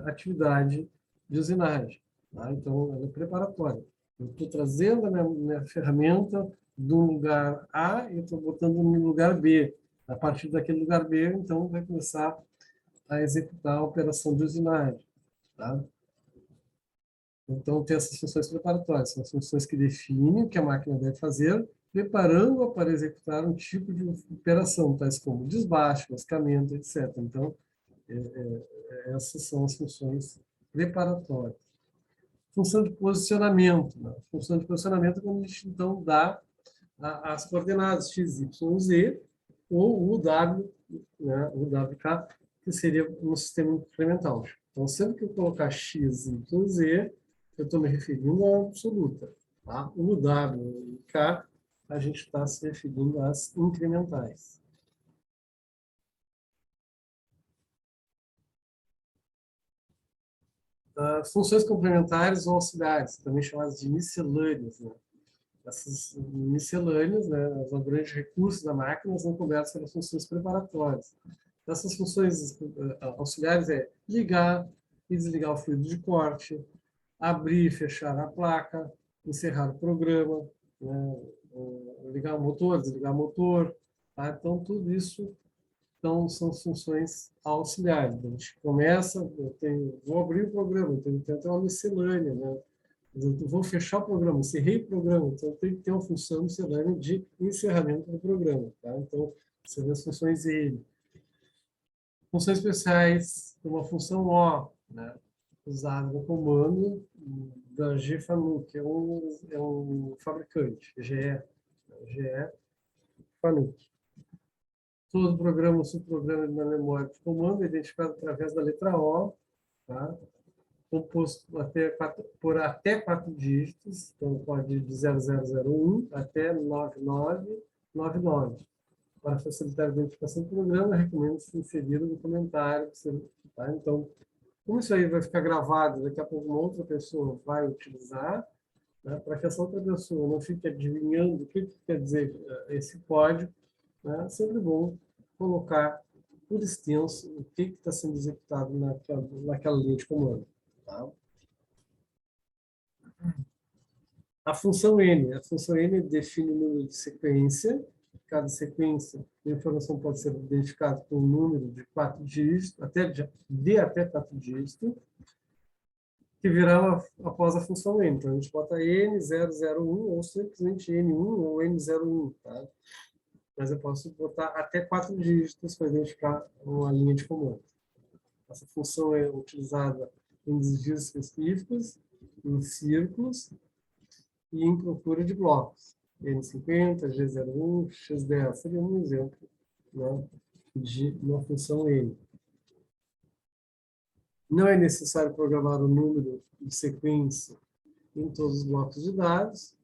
atividade de usinagem. Tá? Então, ela é preparatória. Eu estou trazendo a minha ferramenta de um lugar A e estou botando no lugar B. A partir daquele lugar B, então, vai começar a executar a operação de usinagem. Tá? Então, tem essas funções preparatórias, são as funções que definem o que a máquina deve fazer, preparando-a para executar um tipo de operação, tais como desbaste, lascamento, etc. Então, essas são as funções preparatórias. função de posicionamento. Né? Função de posicionamento é quando a gente, então, dá as coordenadas x, y, z, ou o w, né, o WK, que seria no sistema incremental. Então, sempre que eu colocar x, y, z, eu estou me referindo à absoluta. Tá? O W e K, a gente está se referindo às incrementais. As funções complementares ou auxiliares, também chamadas de miscelâneas. Né? Essas miscelâneas, né, são grandes recursos da máquina, são cobertas pelas funções preparatórias. Essas funções auxiliares é ligar e desligar o fluido de corte, abrir e fechar a placa, encerrar o programa, né, ligar o motor, desligar o motor. Tá? Então, tudo isso são funções auxiliares. A gente começa, vou abrir o programa, eu tenho que ter uma miscelânea, né? Eu vou fechar o programa, encerrei o programa, então tem que ter uma função miscelânea de encerramento do programa. Tá? Então, seriam as funções ele. Funções especiais, uma função O, né? Usada no comando da GFANUC, que é um fabricante, GE FANUC. Todo programa ou subprograma na memória de comando é identificado através da letra O, tá? Composto por até 4 dígitos, então pode ir de 0001 até 9999. Para facilitar a identificação do programa, recomendo-se inserir no comentário. Tá? Então, como isso aí vai ficar gravado, daqui a pouco uma outra pessoa vai utilizar, né, para que essa outra pessoa não fique adivinhando o que quer dizer esse código, né, é sempre bom colocar por extenso o que está sendo executado naquela linha de comando. Tá? A função N. A função N define o número de sequência. Cada sequência de informação pode ser identificada com um número de 4 dígitos, até 4 dígitos, que virá após a função N. Então, a gente bota N001 ou simplesmente N1 ou N01. Tá? Mas eu posso botar até 4 dígitos para identificar uma linha de comando. Essa função é utilizada em desvios específicos, em círculos e em procura de blocos. N50, G01, X10 seria um exemplo, né, de uma função N. Não é necessário programar o número de sequência em todos os blocos de dados.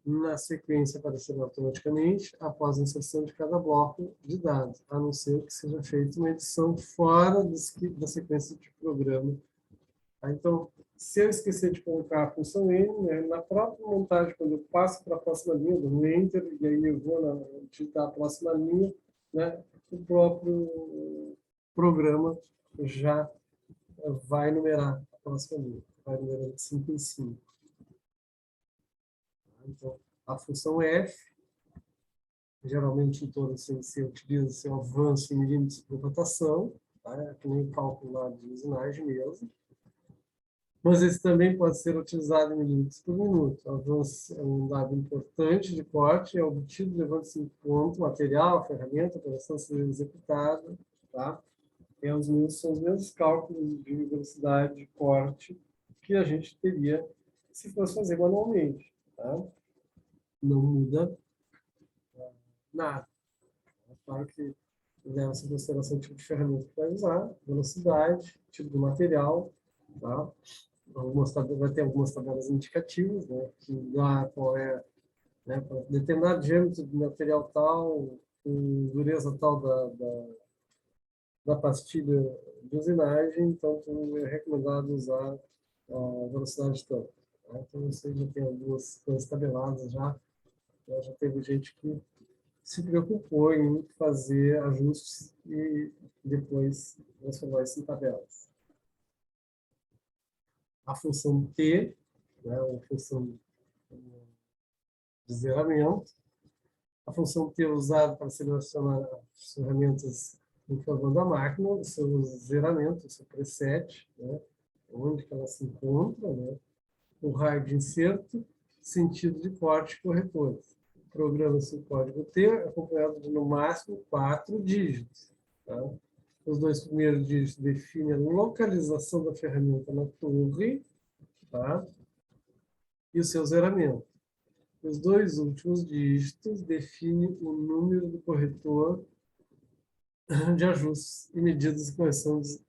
Na sequência aparecerá automaticamente após a inserção de cada bloco de dados, a não ser que seja feita uma edição fora da sequência de programa. Então, se eu esquecer de colocar a função N, né, na própria montagem, quando eu passo para a próxima linha, eu dou um Enter, e aí eu vou digitar a próxima linha, né, o próprio programa já vai numerar a próxima linha, vai numerar de 5 em 5. Então, a função F, geralmente em todas você utiliza seu avanço em milímetros por rotação, tá? É que nem o cálculo lá de usinagem mesmo. Mas esse também pode ser utilizado em milímetros por minuto. O avanço é um dado importante de corte, é obtido levando-se em conta o material, a ferramenta, a operação a ser executada. Tá? São os mesmos cálculos de velocidade de corte que a gente teria se fosse fazer manualmente. Tá? Não muda nada. É claro que leva-se em consideração o tipo de ferramenta que vai usar, velocidade, tipo de material. Tá? Vai ter algumas tabelas indicativas, né, que dá qual é, né, para determinado diâmetro de material tal, com dureza tal da pastilha de usinagem, então é recomendado usar a velocidade tal. Tá? Então, você já tem algumas coisas tabeladas já. Já teve gente que se preocupou em fazer ajustes e depois transformar isso em tabelas. A função T, né, a função de zeramento. A função T é usada para selecionar as ferramentas informando a máquina, o seu zeramento, o seu preset, né, onde que ela se encontra, né, o raio de inserto, sentido de corte e corretores. Programa-se o código T, acompanhado de, no máximo, 4 dígitos. Tá? Os 2 primeiros dígitos definem a localização da ferramenta na torre, tá? e o seu zeramento. Os dois últimos dígitos definem o número do corretor de ajustes e medidas de correção de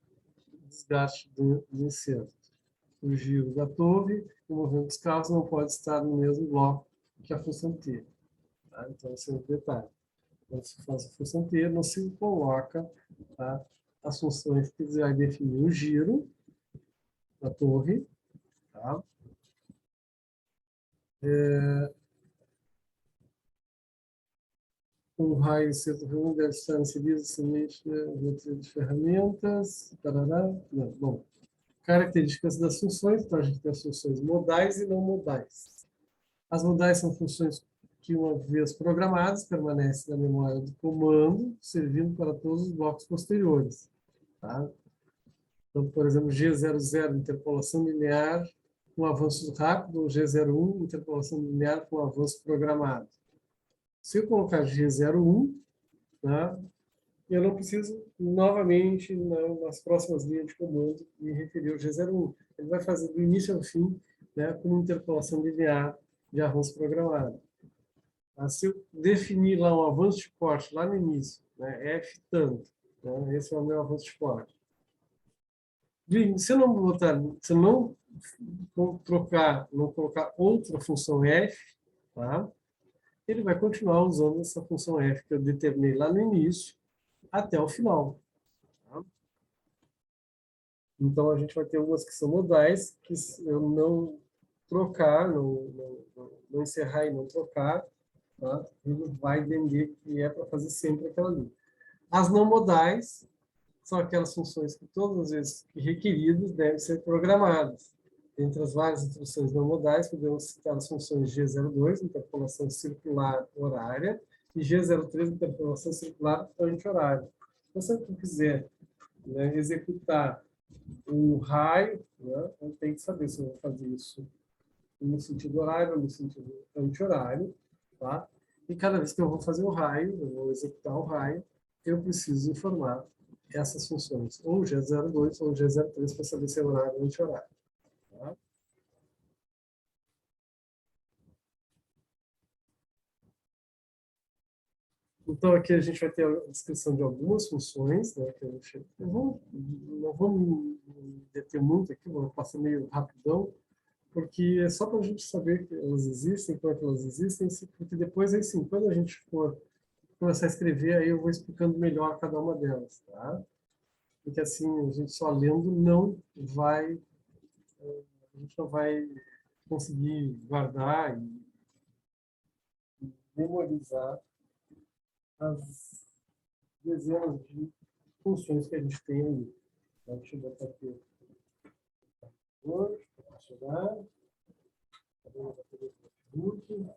desgaste do inserto. O giro da torre e o movimento dos carros não pode estar no mesmo bloco que a função T. Tá? Então, esse é o detalhe. Quando se faz a função T, não se coloca, tá, as funções que vai definir o giro da torre. Tá? O raio centro deve estar inserido somente na de ferramentas. Tarará. Não, bom. Características das funções. Então, a gente tem as funções modais e não modais. As modais são funções que, uma vez programadas, permanecem na memória do comando, servindo para todos os blocos posteriores. Tá? Então, por exemplo, G00, interpolação linear com avanço rápido, ou G01, interpolação linear com avanço programado. Se eu colocar G01, tá, eu não preciso, novamente, nas próximas linhas de comando, me referir ao G01. Ele vai fazer do início ao fim, né, com uma interpolação linear de avanço programado. Se eu definir lá um avanço de corte lá no início, né, F tanto, né, esse é o meu avanço de corte. Se eu não botar, se eu não trocar, não colocar outra função F, tá, ele vai continuar usando essa função F que eu determinei lá no início até o final. Tá? Então, a gente vai ter algumas que são modais, que eu não trocar, não encerrar e não trocar, tá? Ele vai entender que é para fazer sempre aquela ali. As não modais são aquelas funções que todas as vezes que requeridas devem ser programadas. Entre as várias instruções não modais, podemos citar as funções G02, interpolação circular horária, e G03, interpolação circular anti-horária. Então, se eu quiser, né, executar um raio, né, eu tenho que saber se eu vou fazer isso no sentido horário ou no sentido anti-horário, tá? E cada vez que eu vou fazer o raio, eu vou executar o raio, eu preciso informar essas funções, ou G02 ou G03, para saber se é horário ou anti-horário. Tá? Então, aqui a gente vai ter a descrição de algumas funções, né, que a gente não vou me deter muito aqui, vou passar meio rapidão, porque é só para a gente saber que elas existem, como é que elas existem, porque depois, aí sim, quando a gente for começar a escrever, aí eu vou explicando melhor cada uma delas, tá? Porque assim, a gente só lendo a gente não vai conseguir guardar e memorizar as dezenas de funções que a gente tem aí. Então, deixa eu botar aqui hoje, para chegar, aqui.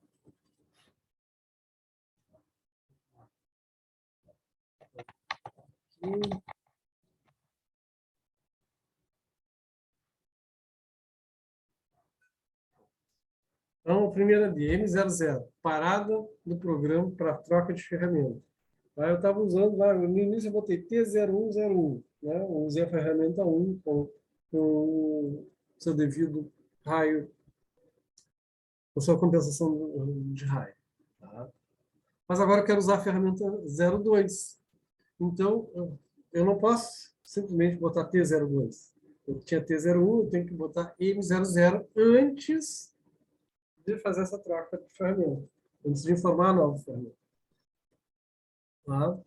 Então, a primeira de M00, parada do programa para troca de ferramenta. Aí eu estava usando, lá, no início eu botei T0101, né? Eu usei a ferramenta 1 com o seu devido raio, com sua compensação de raio. Tá? Mas agora eu quero usar a ferramenta 02. Então, eu não posso simplesmente botar T02. Eu tinha T01, eu tenho que botar M00 antes de fazer essa troca de ferramenta, antes de informar a nova ferramenta. Tá?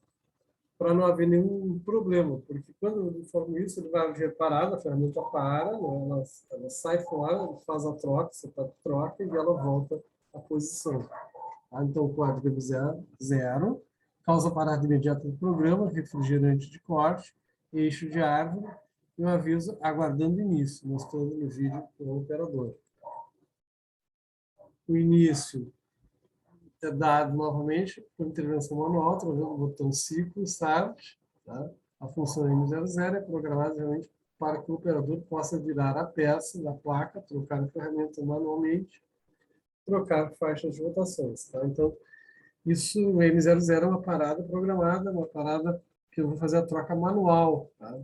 Para não haver nenhum problema, porque quando eu informo isso, ele vai ver parada, a ferramenta para, né? ela sai fora, ele faz a troca, você troca e ela volta à posição. Tá? Então, o código é zero, causa parada imediata do programa, refrigerante de corte, eixo de árvore e um aviso aguardando início, mostrando no vídeo o operador. O início é dado novamente por intervenção manual, através do botão ciclo start. Tá? A função M00 é programada realmente para que o operador possa virar a peça da placa, trocar a ferramenta manualmente, trocar faixas de rotações. Tá? Então, isso, o M00 é uma parada programada, uma parada que eu vou fazer a troca manual. Tá?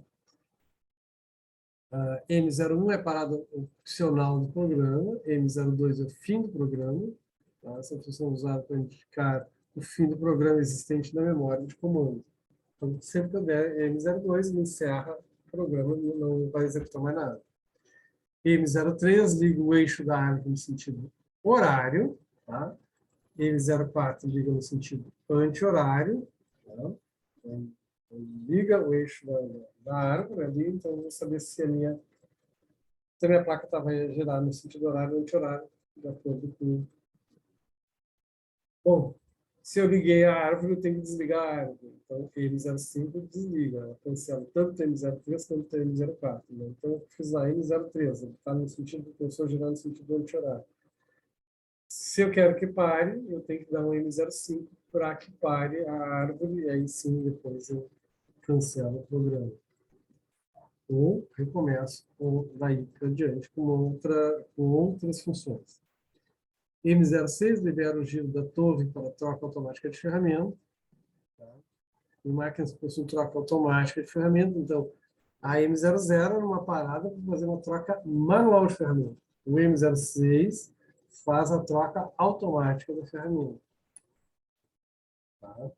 M01 é a parada opcional do programa, M02 é o fim do programa. Tá? Essa função é usada para indicar o fim do programa existente na memória de comando. Então, sempre que eu der M02, ele encerra o programa, não vai executar mais nada. M03 liga o eixo da árvore no sentido horário. Tá? M04 liga no sentido anti-horário. Tá? Então, liga o eixo da árvore ali, então eu vou saber se a minha placa estava girada no sentido horário ou anti-horário, de acordo com... Bom, se eu liguei a árvore, eu tenho que desligar a árvore. Então, M05 desliga, ela cancela tanto o M03 quanto o M04. Né? Então, eu fiz lá M03, ele está no sentido que eu estou girando no sentido anti-horário. Se eu quero que pare, eu tenho que dar um M05 para que pare a árvore, e aí sim, depois eu cancelo o programa. Ou recomeço daí para diante com outras funções. M06 libera o giro da torre para troca automática de ferramenta. Tá? Em máquinas que possuem troca automática de ferramenta, então, a M00 é uma parada para fazer uma troca manual de ferramenta. O M06 faz a troca automática da ferramenta. Tá?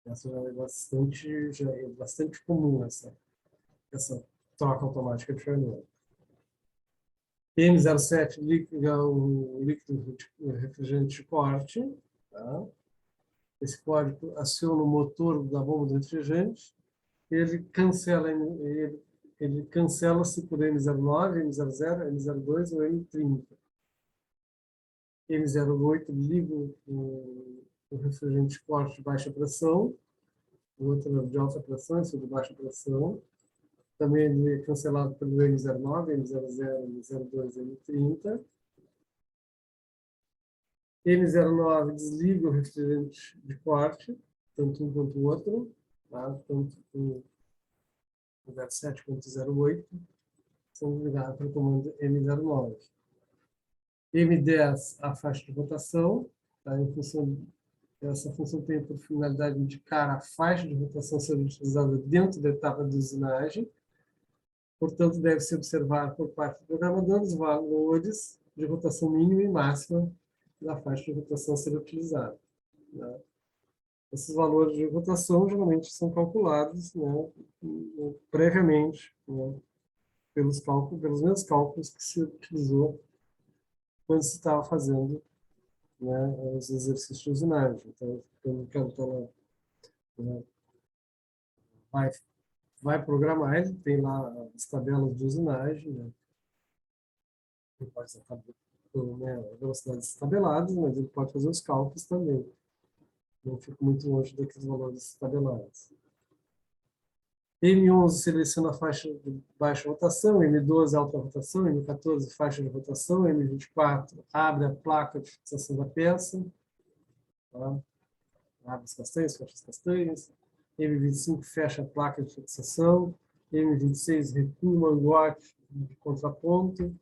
Essa já é bastante comum, essa troca automática de ferramenta. M07 liga o líquido refrigerante de corte. Tá? Esse código aciona o motor da bomba de refrigerante. Ele cancela-se por M09, M00, M02 ou M30. M08 liga o refrigerante de corte de baixa pressão. O outro de alta pressão, esse de baixa pressão. Também ele é cancelado pelo M09, M00, M02 e M30. M09 desliga o refrigerante de corte, tanto um quanto o outro, tá? Tanto o 07 quanto o 08 são ligados para o comando M09. M10, a faixa de rotação, tá? Essa função tem por finalidade indicar a faixa de rotação sendo utilizada dentro da etapa de usinagem. Portanto, deve-se observar por parte do programador os valores de rotação mínima e máxima da faixa de rotação a ser utilizada. Né? Esses valores de rotação geralmente são calculados, né, previamente, né, pelos mesmos cálculos que se utilizou quando se estava fazendo, né, os exercícios de usinagem. Então, quando o cantor, né, vai programar, ele tem lá as tabelas de usinagem, né, ele pode estar, né, velocidades tabeladas, mas ele pode fazer os cálculos também. Não fico muito longe daqueles valores tabelados. M11 seleciona a faixa de baixa rotação, M12 alta rotação, M14 faixa de rotação, M24 abre a placa de fixação da peça, tá? Abre as castanhas, fecha as castanhas, M25 fecha a placa de fixação, M26 recua o mangote de contraponto,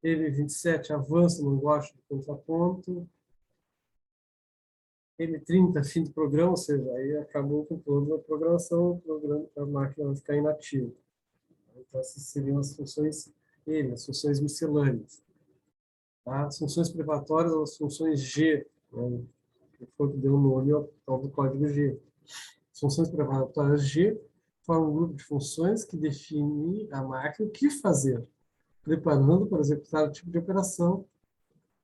M27 avança o mangote de contraponto, M30 fim do programa, ou seja, aí acabou com toda a programação, a máquina vai ficar inativa. Então, essas seriam as funções as funções miscelâneas. Tá? As funções preparatórias, as funções G, né, que foi o que deu o nome ao do código G. As funções preparatórias G formam um grupo de funções que define a máquina o que fazer, preparando para executar o tipo de operação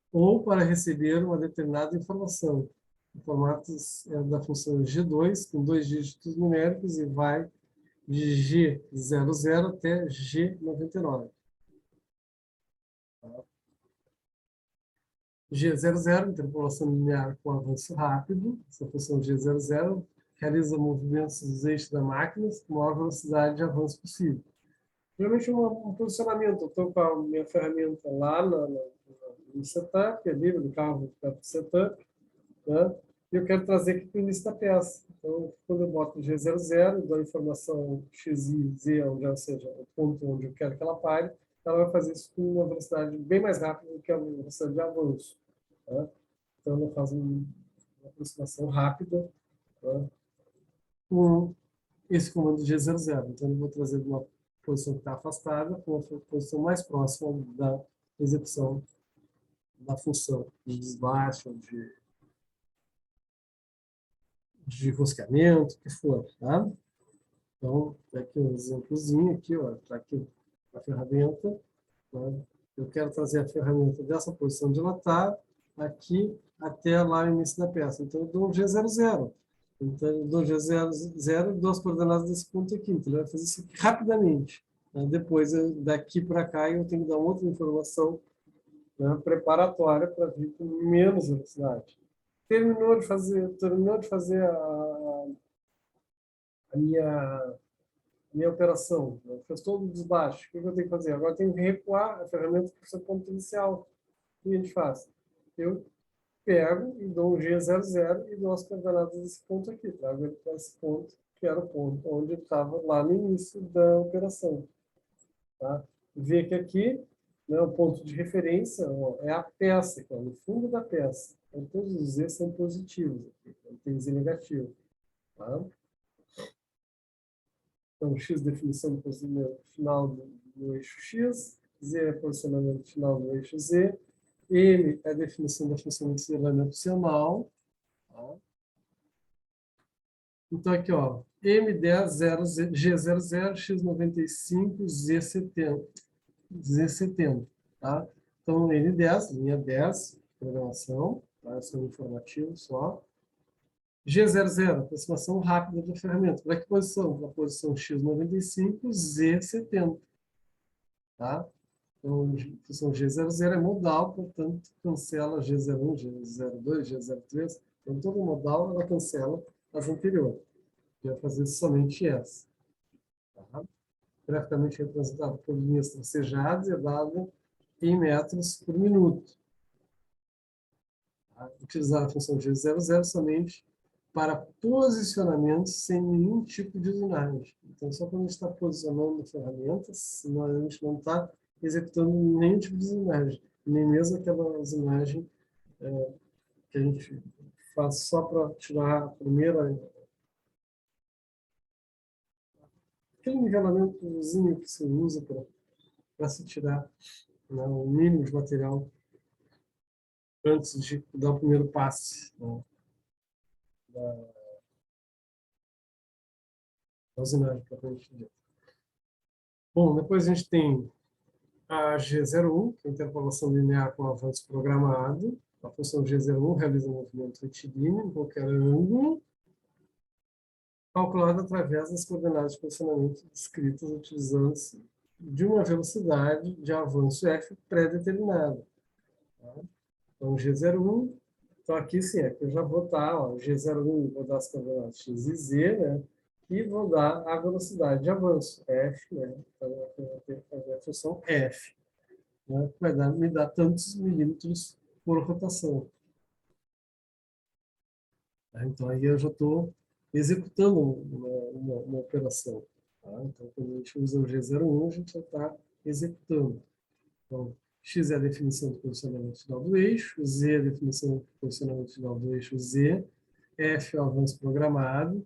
ou para receber uma determinada informação. O formato é da função G2, com 2 dígitos numéricos, e vai de G00 até G99. G00, interpolação linear com avanço rápido. Essa função G00 realiza movimentos dos eixos da máquina com a maior velocidade de avanço possível. Geralmente um posicionamento. Eu estou com a minha ferramenta lá no setup, ali no carro do setup, né? E eu quero trazer aqui para o início da peça. Então, quando eu boto G00, dou a informação X, Y, Z, ou seja, o ponto onde eu quero que ela pare, ela vai fazer isso com uma velocidade bem mais rápida do que a velocidade de avanço. Tá? Então, ela faz uma aproximação rápida, tá, com esse comando G00. Então, eu vou trazer uma posição que está afastada com a posição mais próxima da execução da função de desbaixo, de rosqueamento, o que for, tá? Então, tá aqui um exemplozinho aqui, ó, tá aqui a ferramenta, né? Eu quero trazer a ferramenta dessa posição de ela está aqui até lá o início da peça. Então, eu dou um G00. Então, eu dou G00 e dou as coordenadas desse ponto aqui. Então, ele vai fazer isso aqui rapidamente. Né? Depois, daqui para cá, eu tenho que dar outra informação, né, preparatória para vir com menos velocidade. Terminou de fazer a minha operação, né? Fez todo o desbaixo. O que eu tenho que fazer? Agora eu tenho que recuar a ferramenta para o seu ponto inicial. O que a gente faz? Eu pego e dou um G00 e dou as coordenadas desse ponto aqui. Trago ele para esse ponto, que era o ponto onde ele estava lá no início da operação. Tá? Vê que aqui, né, o ponto de referência, ó, é a peça, que é no fundo da peça. Então, todos os Z são positivos. Aqui. Então, tem Z negativo. Tá? Então, X definição do posicionamento final do eixo X, Z é posicionamento final do eixo Z, M é a definição da função de aceleramento opcional. Tá? Então, aqui, ó, M10, 0, G00, X95, Z70. Z70, tá? Então, N10, linha 10, programação, tá? Esse é um informativo só. G00, aproximação rápida da ferramenta. Para que posição? Para a posição X95, Z70. Tá? Então, a função G00 é modal, portanto, cancela G01, G02, G03. Então, todo modal, ela cancela as anteriores. Vai fazer somente essa. Tá? Graficamente representado por linhas tracejadas e é dado em metros por minuto. Tá? Utilizar a função G00 somente para posicionamento sem nenhum tipo de usinagem. Então, só quando a gente está posicionando ferramentas, a gente não está executando nenhum tipo de usinagem, nem mesmo aquela usinagem que a gente faz só para tirar a primeira, aquele nivelamentozinho que se usa para se tirar, né, o mínimo de material antes de dar o primeiro passe, né, da usinagem propriamente dita. Bom, depois a gente tem a G01, que é a interpolação linear com avanço programado. A função G01 realiza um movimento retilíneo em qualquer ângulo, calculado através das coordenadas de posicionamento descritas utilizando-se de uma velocidade de avanço f pré-determinada. Tá? Então, G01, então aqui sim, aqui eu já vou estar, ó, G01, vou dar as coordenadas x e z, né? E vou dar a velocidade de avanço, f, né? Então, eu vou ter que fazer a função f, né? Que vai me dar tantos milímetros por rotação. Tá? Então, aí eu já estou executando uma operação. Tá? Então, quando a gente usa o G01, a gente já está executando. Então, X é a definição do posicionamento final do eixo, Z é a definição do posicionamento final do eixo Z, F é o avanço programado,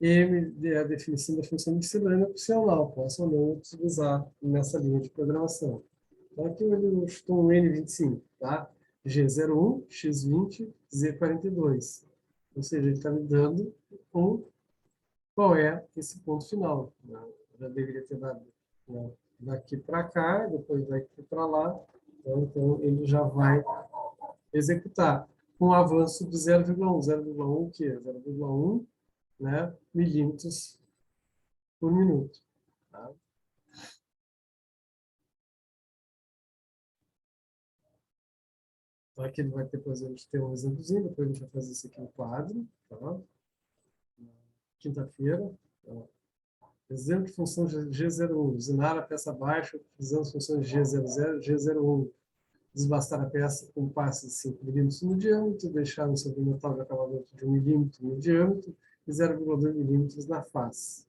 M é a definição da função de miscelânea opcional, posso ou não utilizar nessa linha de programação. Então, aqui eu estou no N25, tá? G01, X20, Z42. Ou seja, ele está me dando qual é esse ponto final. Né? Já deveria ter dado, né, daqui para cá, depois daqui para lá. Então, ele já vai executar com um avanço de 0,1. 0,1 o quê? 0,1, né, milímetros por minuto. Tá? Então, aqui ele vai ter, por exemplo, ter um exemplozinho, depois a gente vai fazer isso aqui no quadro. Tá? Quinta-feira. Então, exemplo de função G01. Usinar a peça abaixo utilizando as funções G00 e G01. Desbastar a peça com passe de 5 milímetros no diâmetro, deixar no seu metal de acabamento de 1 milímetro no diâmetro e 0,2 milímetros na face.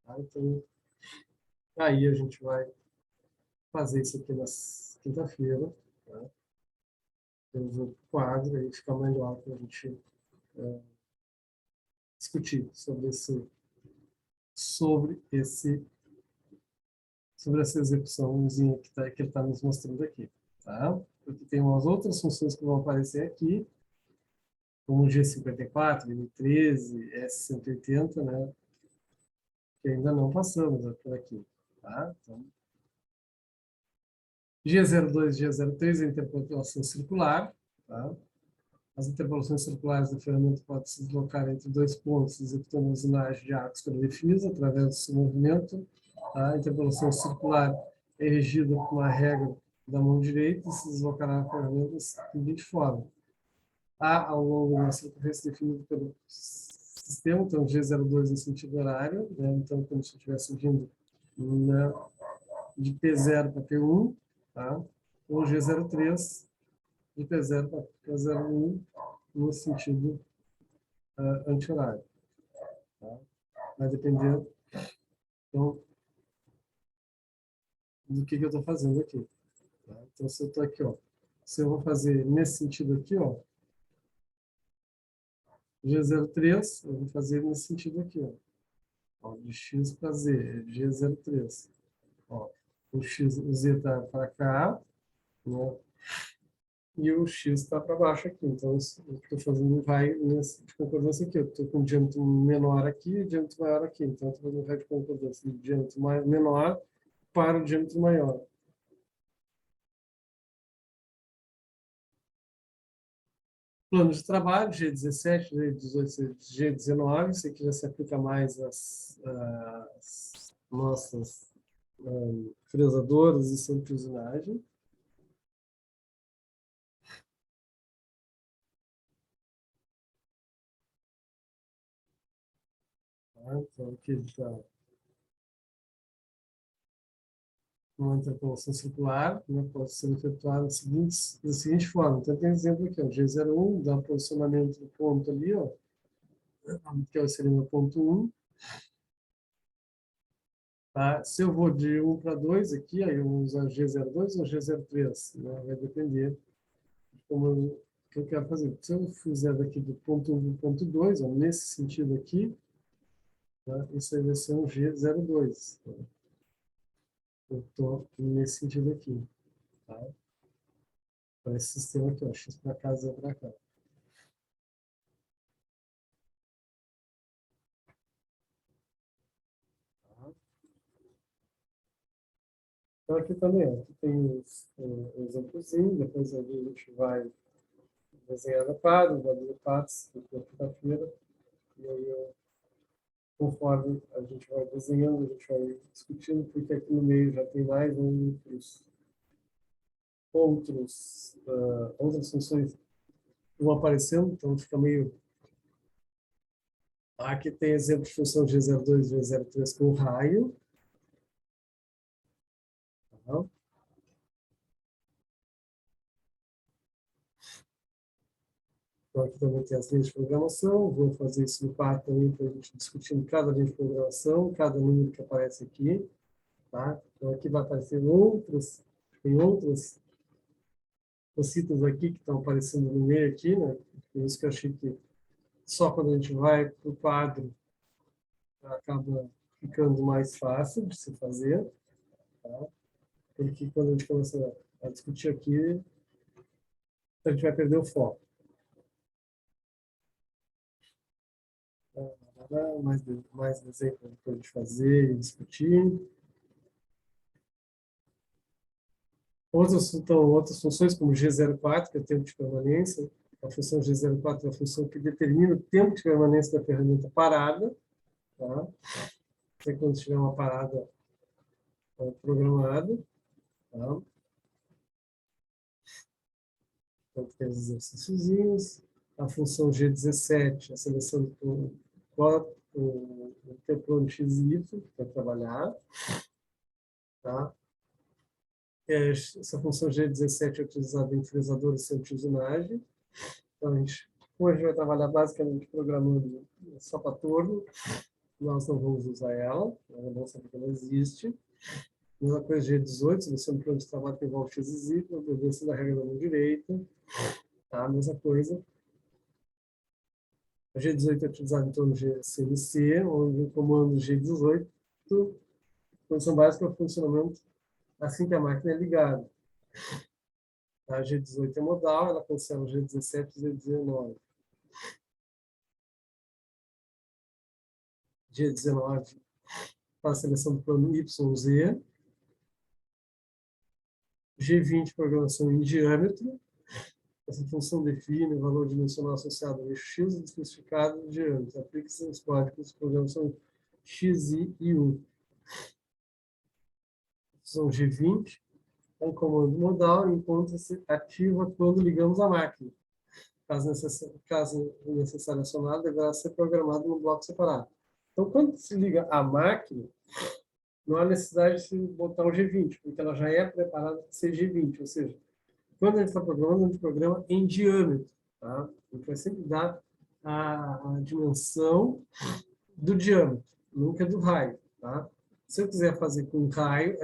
Tá? Então, aí a gente vai fazer isso aqui na quinta-feira. Tá? Temos um quadro, aí fica melhor para a gente discutir sobre esse sobre essa execuçãozinha que ele está nos mostrando aqui. Tá? Porque tem umas outras funções que vão aparecer aqui, como o G54, M13, S180, né? Que ainda não passamos por aqui. Tá? Então, G02 e G03 é a interpolação circular. Tá? As interpolações circulares da ferramenta podem se deslocar entre dois pontos, executando a usinagem de arcos predefinidos através do seu movimento. Tá? A interpolação circular é regida por uma regra da mão direita e se deslocará na ferramenta da seguinte forma. A ao longo da circunferência definida pelo sistema, então G02 em sentido horário, né? Então como se eu estivesse vindo de P0 para P1, tá? Ou G03 de P0 para P01 no sentido anti-horário. Tá? Vai depender então, do que eu estou fazendo aqui. Tá? Então, se eu estou aqui, ó, se eu vou fazer nesse sentido aqui, ó, G03, eu vou fazer nesse sentido aqui, ó, de X para Z, G03. Ó, o X, o Z está para cá, né? E o X está para baixo aqui. Então, o que eu estou fazendo vai nessa de concordância aqui. Eu estou com o diâmetro menor aqui e o diâmetro maior aqui. Então, eu estou fazendo um raio de concordância do diâmetro menor para o diâmetro maior. Plano de trabalho, G17, G18, G19. Isso aqui já se aplica mais às nossas fresadoras e centrifuginagem. Tá? Então, aqui está uma interpolação circular, né, pode ser efetuada da seguinte forma. Então, tem exemplo aqui, ó, G01, dá posicionamento do ponto ali, ó, que seria o meu ponto 1. Tá? Se eu vou de 1 para 2 aqui, aí eu vou usar G02 ou G03, né? Vai depender de como que eu quero fazer. Se eu fizer daqui do ponto 1 para o ponto 2, ó, nesse sentido aqui, tá? Isso aí vai ser um G02. Tá? Eu estou nesse sentido aqui. Tá? Para esse sistema aqui, ó, X para cá, Z para cá. Tá? Então aqui também, ó, aqui tem um exemplozinho, depois a gente vai desenhar na quadra, vai fazer partes na quinta-feira, e aí conforme a gente vai desenhando, a gente vai discutindo, porque aqui no meio já tem mais outras funções que vão aparecendo, então fica meio... Aqui tem exemplo de função G02 e G03 com raio. Tá? Então, aqui também tem as linhas de programação. Vou fazer isso no quarto também, para a gente discutindo cada linha de programação, cada número que aparece aqui. Tá? Então, aqui vai aparecer tem outras cositas aqui que estão aparecendo no meio aqui, né? Por isso que eu achei que só quando a gente vai para o quadro acaba ficando mais fácil de se fazer, tá? Porque quando a gente começa a discutir aqui, a gente vai perder o foco. Mais desenho para a gente fazer e discutir. Outras funções, como G04, que é o tempo de permanência. A função G04 é a função que determina o tempo de permanência da ferramenta parada. Tá? Até quando tiver uma parada programada. Tá? Então, tem os exercíciozinhos. A função G17, a seleção do o tempo X e Y para trabalhar. Tá? Essa função G17 é utilizada em fresador e centrifuginagem. Então, hoje a gente vai trabalhar basicamente programando só para torno. Nós não vamos usar ela, nós vamos saber que ela existe. Mesma coisa G18, seleção de plano de trabalho que envolve X e Y, obediência da regra da mão direita. Tá? Mesma coisa. A G18 é utilizada em torno do GCMC, onde o comando G18 condição básica é o funcionamento assim que a máquina é ligada. A G18 é modal, ela cancela o G17 e o G19. G19 para a seleção do plano YZ. G20, programação em diâmetro. Essa função define o valor dimensional associado ao eixo X e especificado no diâmetro. Aplica-se nos códigos de programação X, Y e U. Função G20 é um comando modal e encontra-se ativa quando ligamos a máquina. Caso necessário acionado, deverá ser programado num bloco separado. Então, quando se liga a máquina, não há necessidade de se botar o G20, porque ela já é preparada para ser G20, ou seja, quando a gente está programando, a gente programa em diâmetro. Tá? A gente vai sempre dar a dimensão do diâmetro, nunca do raio. Tá? Se eu quiser fazer com raio,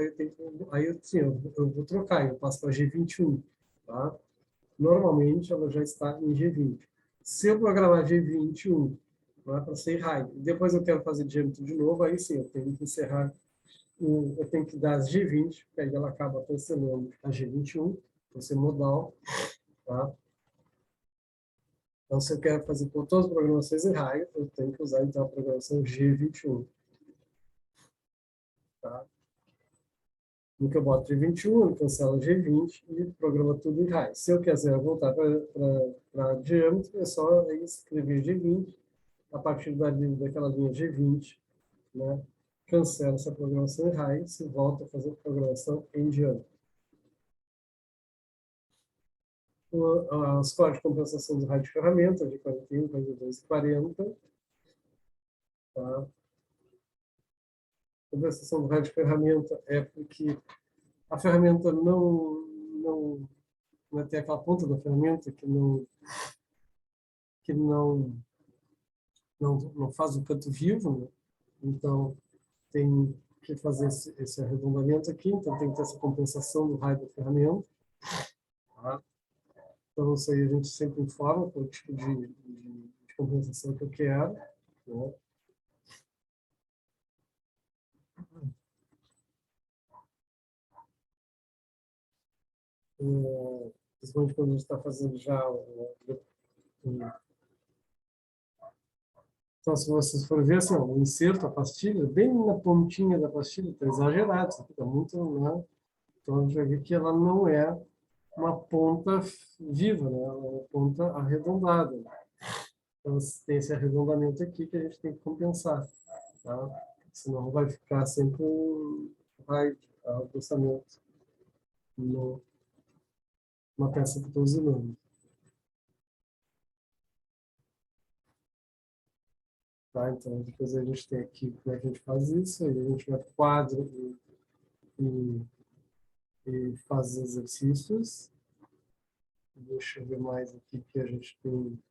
eu vou trocar, eu passo para G21. Tá? Normalmente, ela já está em G20. Se eu programar G21, não é para ser raio, depois eu quero fazer diâmetro de novo, aí sim, eu tenho que encerrar, eu tenho que dar as G20, porque aí ela acaba cancelando a G21, para ser modal. Tá? Então, se eu quero fazer com todas as programações em raio, eu tenho que usar então a programação G21. Tá? No que eu boto G21, ele cancela G20 e programa tudo em raio. Se eu quiser voltar para diâmetro, é só escrever G20, a partir daquela linha G20, né? Cancela essa programação em raio e se volta a fazer programação em diâmetro. Os códigos de compensação do raio de ferramenta, de 41, 42 e 40. Tá? Compensação do raio de ferramenta é porque a ferramenta não tem aquela ponta da ferramenta que não faz o canto vivo, né? Então tem que fazer esse arredondamento aqui, então tem que ter essa compensação do raio da ferramenta. Tá? Então isso aí a gente sempre informa qual tipo de compensação que eu quero. Né? Principalmente quando a gente está fazendo já então, se vocês forem ver, assim, o inserto, a pastilha, bem na pontinha da pastilha, está exagerado, isso aqui está muito, né? Então, a gente vai ver que ela não é uma ponta viva, né? Ela é uma ponta arredondada. Então, tem esse arredondamento aqui que a gente tem que compensar, tá? Senão vai ficar sempre um raio de acostamento numa peça que estou usando. Tá? Então, depois a gente tem aqui como é que a gente faz isso, aí a gente vai para o quadro e faz os exercícios. Deixa eu ver mais aqui que a gente tem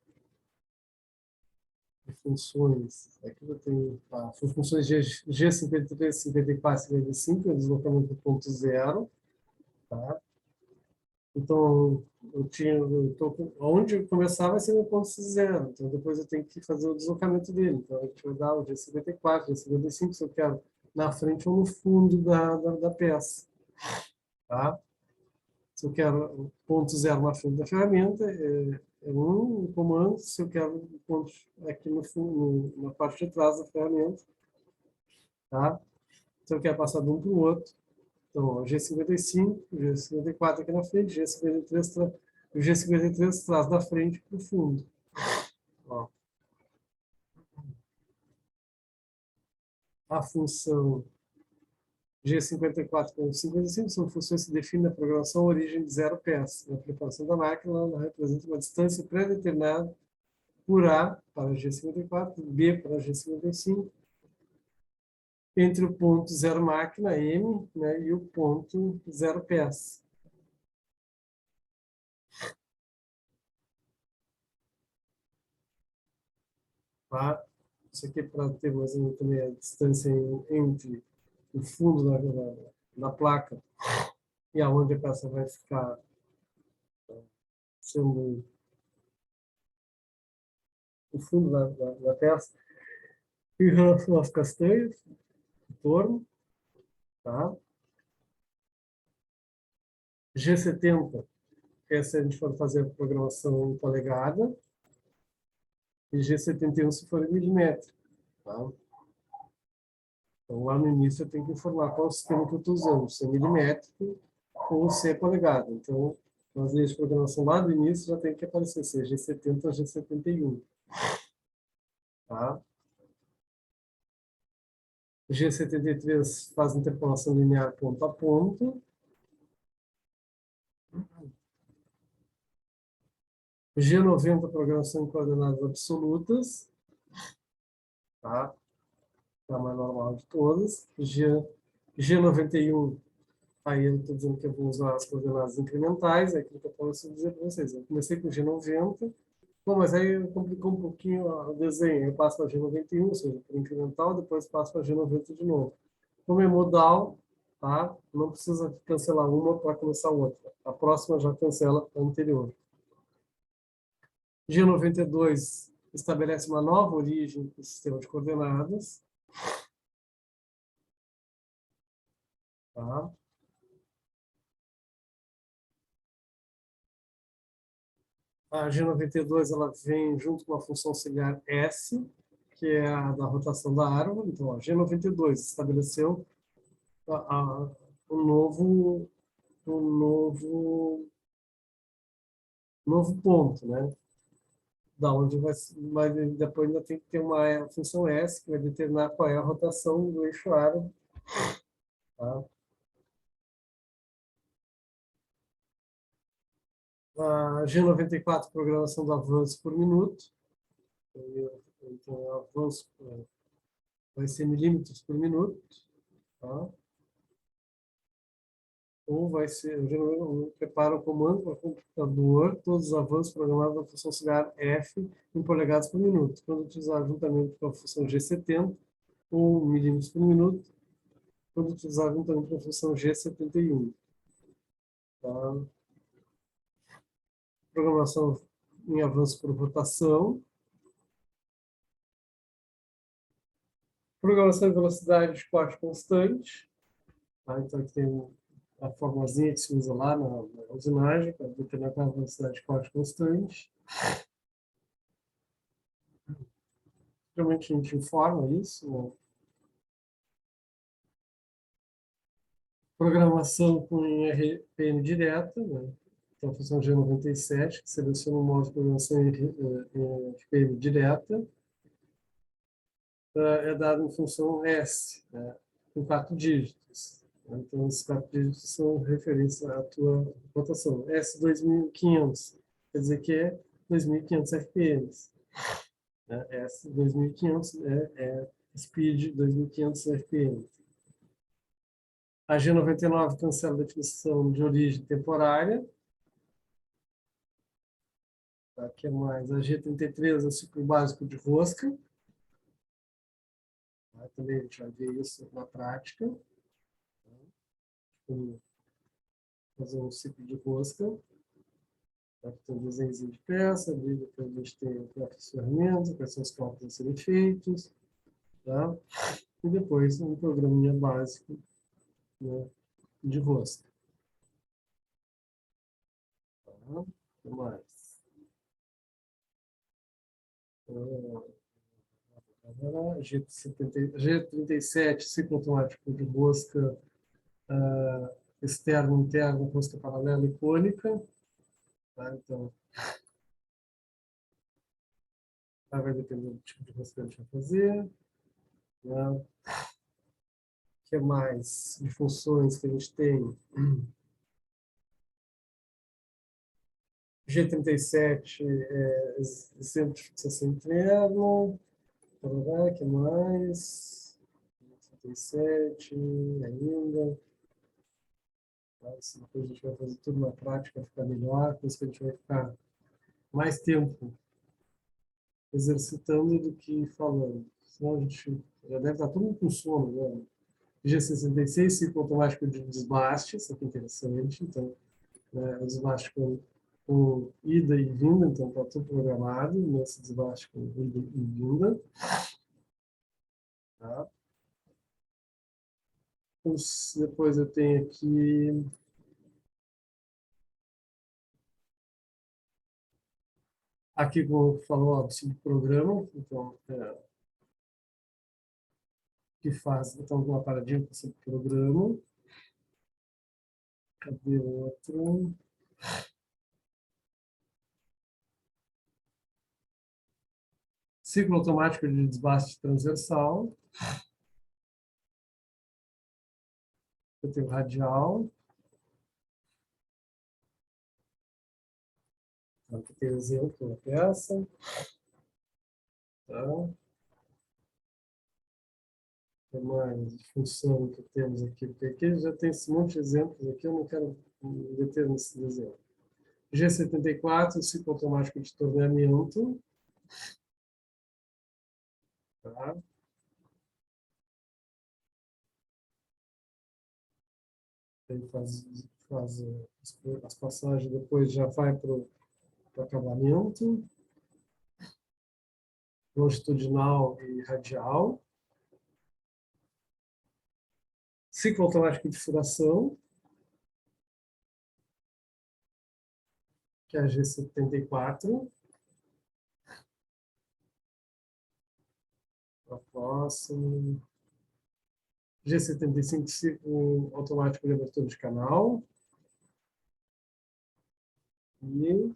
de funções. Aqui eu tenho funções G53, 54, 55, deslocamento do ponto zero. Tá? Então, onde eu começar vai ser no ponto zero. Então, depois eu tenho que fazer o deslocamento dele. Então, a gente vai dar o G54, G55, se eu quero na frente ou no fundo da peça. Tá? Se eu quero ponto zero na frente da ferramenta, é um comando. Se eu quero ponto aqui no fundo, na parte de trás da ferramenta. Tá? Se eu quero passar de um para o outro, então, G55, G54 aqui na frente, G53, o G53 traz da frente para o fundo. Ó. A função G54 e 55 são funções que definem a programação origem de zero peça. Na preparação da máquina, ela representa uma distância pré-determinada por A para G54, B para G55, entre o ponto zero máquina, M, né, e o ponto zero peça. Tá? Isso aqui é para ter mais ou menos também a distância entre o fundo da placa e aonde a peça vai ficar sendo o fundo da peça. Em relação às castanhas, o torno, Tá? G70 é se a gente for fazer a programação em polegada, e G71 se for em milímetro. Tá? Então, lá no início, eu tenho que informar qual é o sistema que eu estou usando, se é milimétrico ou se é polegada. Então, nas linhas de programação lá do início, já tem que aparecer se é G70 ou G71. Tá? G73 faz interpolação linear ponto a ponto. G90, programação em coordenadas absolutas. Tá? É a mais normal de todas. G91, aí eu estou dizendo que eu vou usar as coordenadas incrementais, é aquilo que eu posso dizer para vocês. Eu comecei com G90, bom, mas aí complicou um pouquinho o desenho. Eu passo para G91, ou seja, para incremental, depois passo para G90 de novo. Como é modal, tá? Não precisa cancelar uma para começar outra. A próxima já cancela a anterior. G92 estabelece uma nova origem do sistema de coordenadas. Tá? A G92 ela vem junto com a função auxiliar S, que é a da rotação da árvore. Então, a G92 estabeleceu um novo ponto, né? Da onde vai depois ainda tem que ter uma função S que vai determinar qual é a rotação do eixo árvore. Tá? A G94, programação do avanço por minuto. Então, o avanço vai ser milímetros por minuto. Tá? Ou vai ser, eu geralmente preparo o comando para o computador, todos os avanços programados na função auxiliar F em polegadas por minuto. Quando utilizar juntamente com a função G70, ou milímetros por minuto, quando utilizar juntamente com a função G71. Tá? Programação em avanço por rotação. Programação em velocidade de corte constante. Tá? Então, aqui tem a formulazinha que se usa lá na usinagem, para determinar a velocidade de corte constante. Geralmente a gente informa isso. Né? Programação com RPM direta, né? Então, a função G97, que seleciona o modo de programação em RPM direta, é dado em função S, né? Com 4 dígitos. Então, esses 4 dígitos são referentes à tua rotação. S2500 quer dizer que é 2.500 RPMs. Né? S2500 é speed 2.500 RPM. A G99 cancela a definição de origem temporária. Tá? Que é mais? A G33 é o ciclo básico de rosca. Tá? Também a gente vai ver isso na prática. Como fazer um ciclo de rosca. Tá? Tem um desenho de peça, ali depois a gente tem as ferramentas, quais são os cálculos a serem feitos. Tá? E depois um programinha básico, né, de rosca. Tá? O que mais? G37, ciclo automático de rosca externo, interno, rosca paralela e cônica. Tá? Então, vai depender do tipo de rosca que a gente vai fazer. Né? O que mais de funções que a gente tem? G37 é exemplo de fixação interno. O que mais? G37 ainda. Mas depois a gente vai fazer tudo na prática, vai ficar melhor, por isso que a gente vai ficar mais tempo exercitando do que falando. Senão a gente já deve estar todo mundo com sono, né? G66, ciclo automático de desbaste, isso aqui é interessante. Então, né, o desbaste com ida e vinda, então está tudo programado nesse desbaste com ida e vinda. Tá? Depois eu tenho aqui como falou, ó, subprograma, então, que faz, então, uma paradinha para subprograma. Cadê o outro? Ciclo automático de desbaste transversal. Eu tenho radial. Aqui tem exemplo da peça. Tá? Tem mais função que temos aqui. Porque aqui já tem esse monte de exemplos aqui, eu não quero me deter nesse desenho. G74, ciclo automático de torneamento. Tá? Ele faz as passagens, depois já vai para o acabamento. Longitudinal e radial. Ciclo automático de furação, que é a G74. A próxima. G75, ciclo automático de abertura de canal. E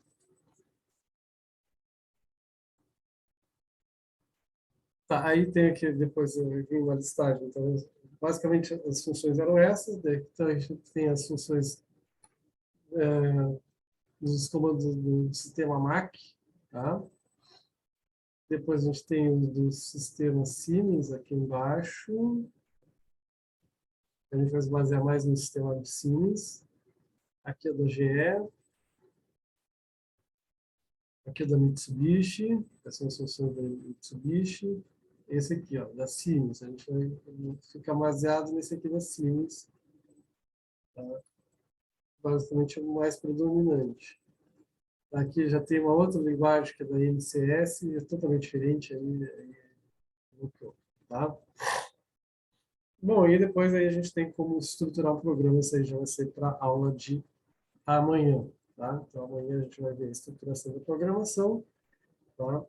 tá, aí tem aqui, depois eu vim uma listagem. Então, basicamente, as funções eram essas. Daí, então, a gente tem as funções dos comandos do sistema MAC. Tá? Depois a gente tem o do sistema Siemens aqui embaixo. A gente vai se basear mais no sistema de Siemens. Aqui é da GE. Aqui é da Mitsubishi. Essas são as funções da Mitsubishi. Esse aqui, ó, da Siemens. A gente vai ficar baseado nesse aqui da Siemens. Tá? Basicamente é o mais predominante. Aqui já tem uma outra linguagem que é da MCS, é totalmente diferente aí do que eu, tá? Bom, e depois aí a gente tem como estruturar um programa, isso aí já vai ser para a aula de amanhã, tá? Então amanhã a gente vai ver a estruturação da programação, tá?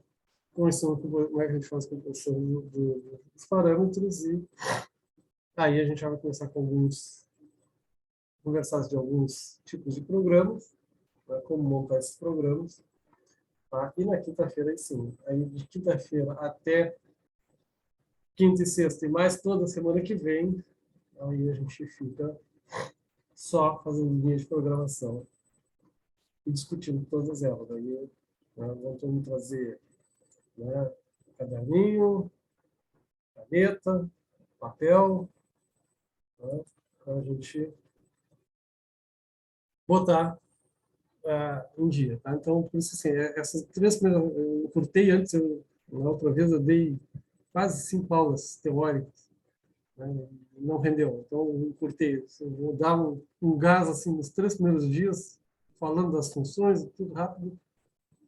Como é que a gente faz a composição dos parâmetros e aí a gente já vai começar com conversar de alguns tipos de programas, né? Como montar esses programas, tá? E na quinta-feira, aí sim, aí de quinta-feira até quinta e sexta e mais toda semana que vem, aí a gente fica só fazendo linha de programação e discutindo todas elas. Aí, né, vamos trazer, né, caderninho, caneta, papel, né, para a gente botar em dia. Tá? Então, por isso, assim, essas três primeiras, eu curtei antes, na outra vez eu dei quase 5 aulas teóricas, né, não rendeu. Então, eu curtei. Eu vou dar um gás assim, nos 3 primeiros dias, falando das funções, tudo rápido,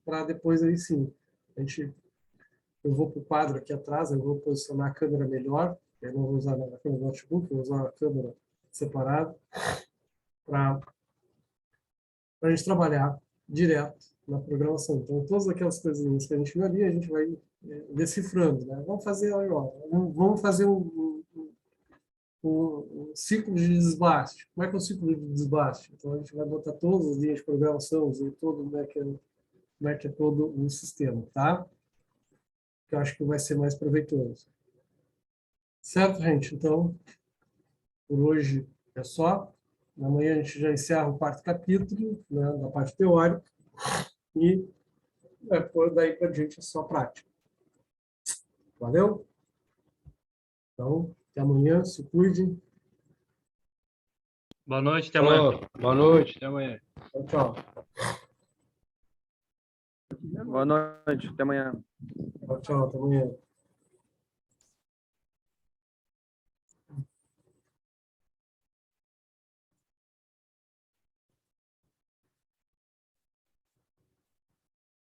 para depois aí sim. Eu vou para o quadro aqui atrás, eu vou posicionar a câmera melhor, eu não vou usar a câmera do notebook, eu vou usar a câmera separada, para a gente trabalhar direto na programação. Então, todas aquelas coisinhas que a gente viu ali, a gente vai decifrando. Né? Vamos fazer, vamos fazer um ciclo de desbaste. Como é que é o ciclo de desbaste? Então, a gente vai botar todas as linhas de programação e todo como é que é todo o sistema, tá? Que eu acho que vai ser mais proveitoso. Certo, gente? Então, por hoje é só. Amanhã a gente já encerra o 4º capítulo, né, da parte teórica, e daí para diante é só prática. Valeu? Então, até amanhã, se cuidem. Boa noite, até amanhã. Boa noite, até amanhã. Tchau, tchau. Boa noite, até amanhã. Tchau, tchau, até amanhã.